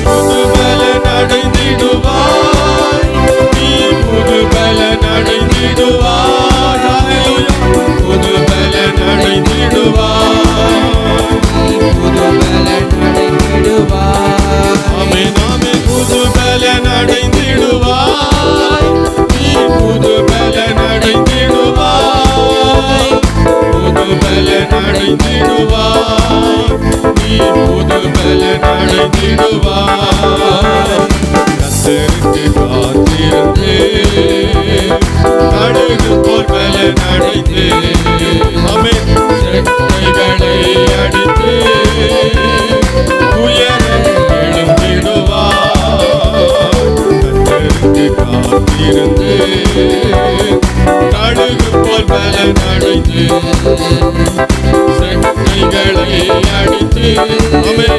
புது பலன் அடைந்திடுவாய், நீ புது பலன் அடைந்திடுவாய். ஹல்லேலூயா புது பலன் அடைந்திடுவாய். புது பலன் அடைந்திடுவாய். ஆமென் ஆமென். புது பலன் அடைந்திடுவாய், நீ புது பலன் அடைந்திடுவாய். புது பலன் அடைந்திடுவாய், நீ புது பலன் அடைந்திடுவாய். கர்த்தருக்கு காத்திருந்து கடுகு போல் பலன் அடைந்து ஆமென் செட்டைகளை அடித்து உயர எழும்பிடுவாய். கர்த்தருக்கு காத்திருந்து கடுகு போல் பலன் அடைந்து செட்டைகளை அடித்து ஆமென்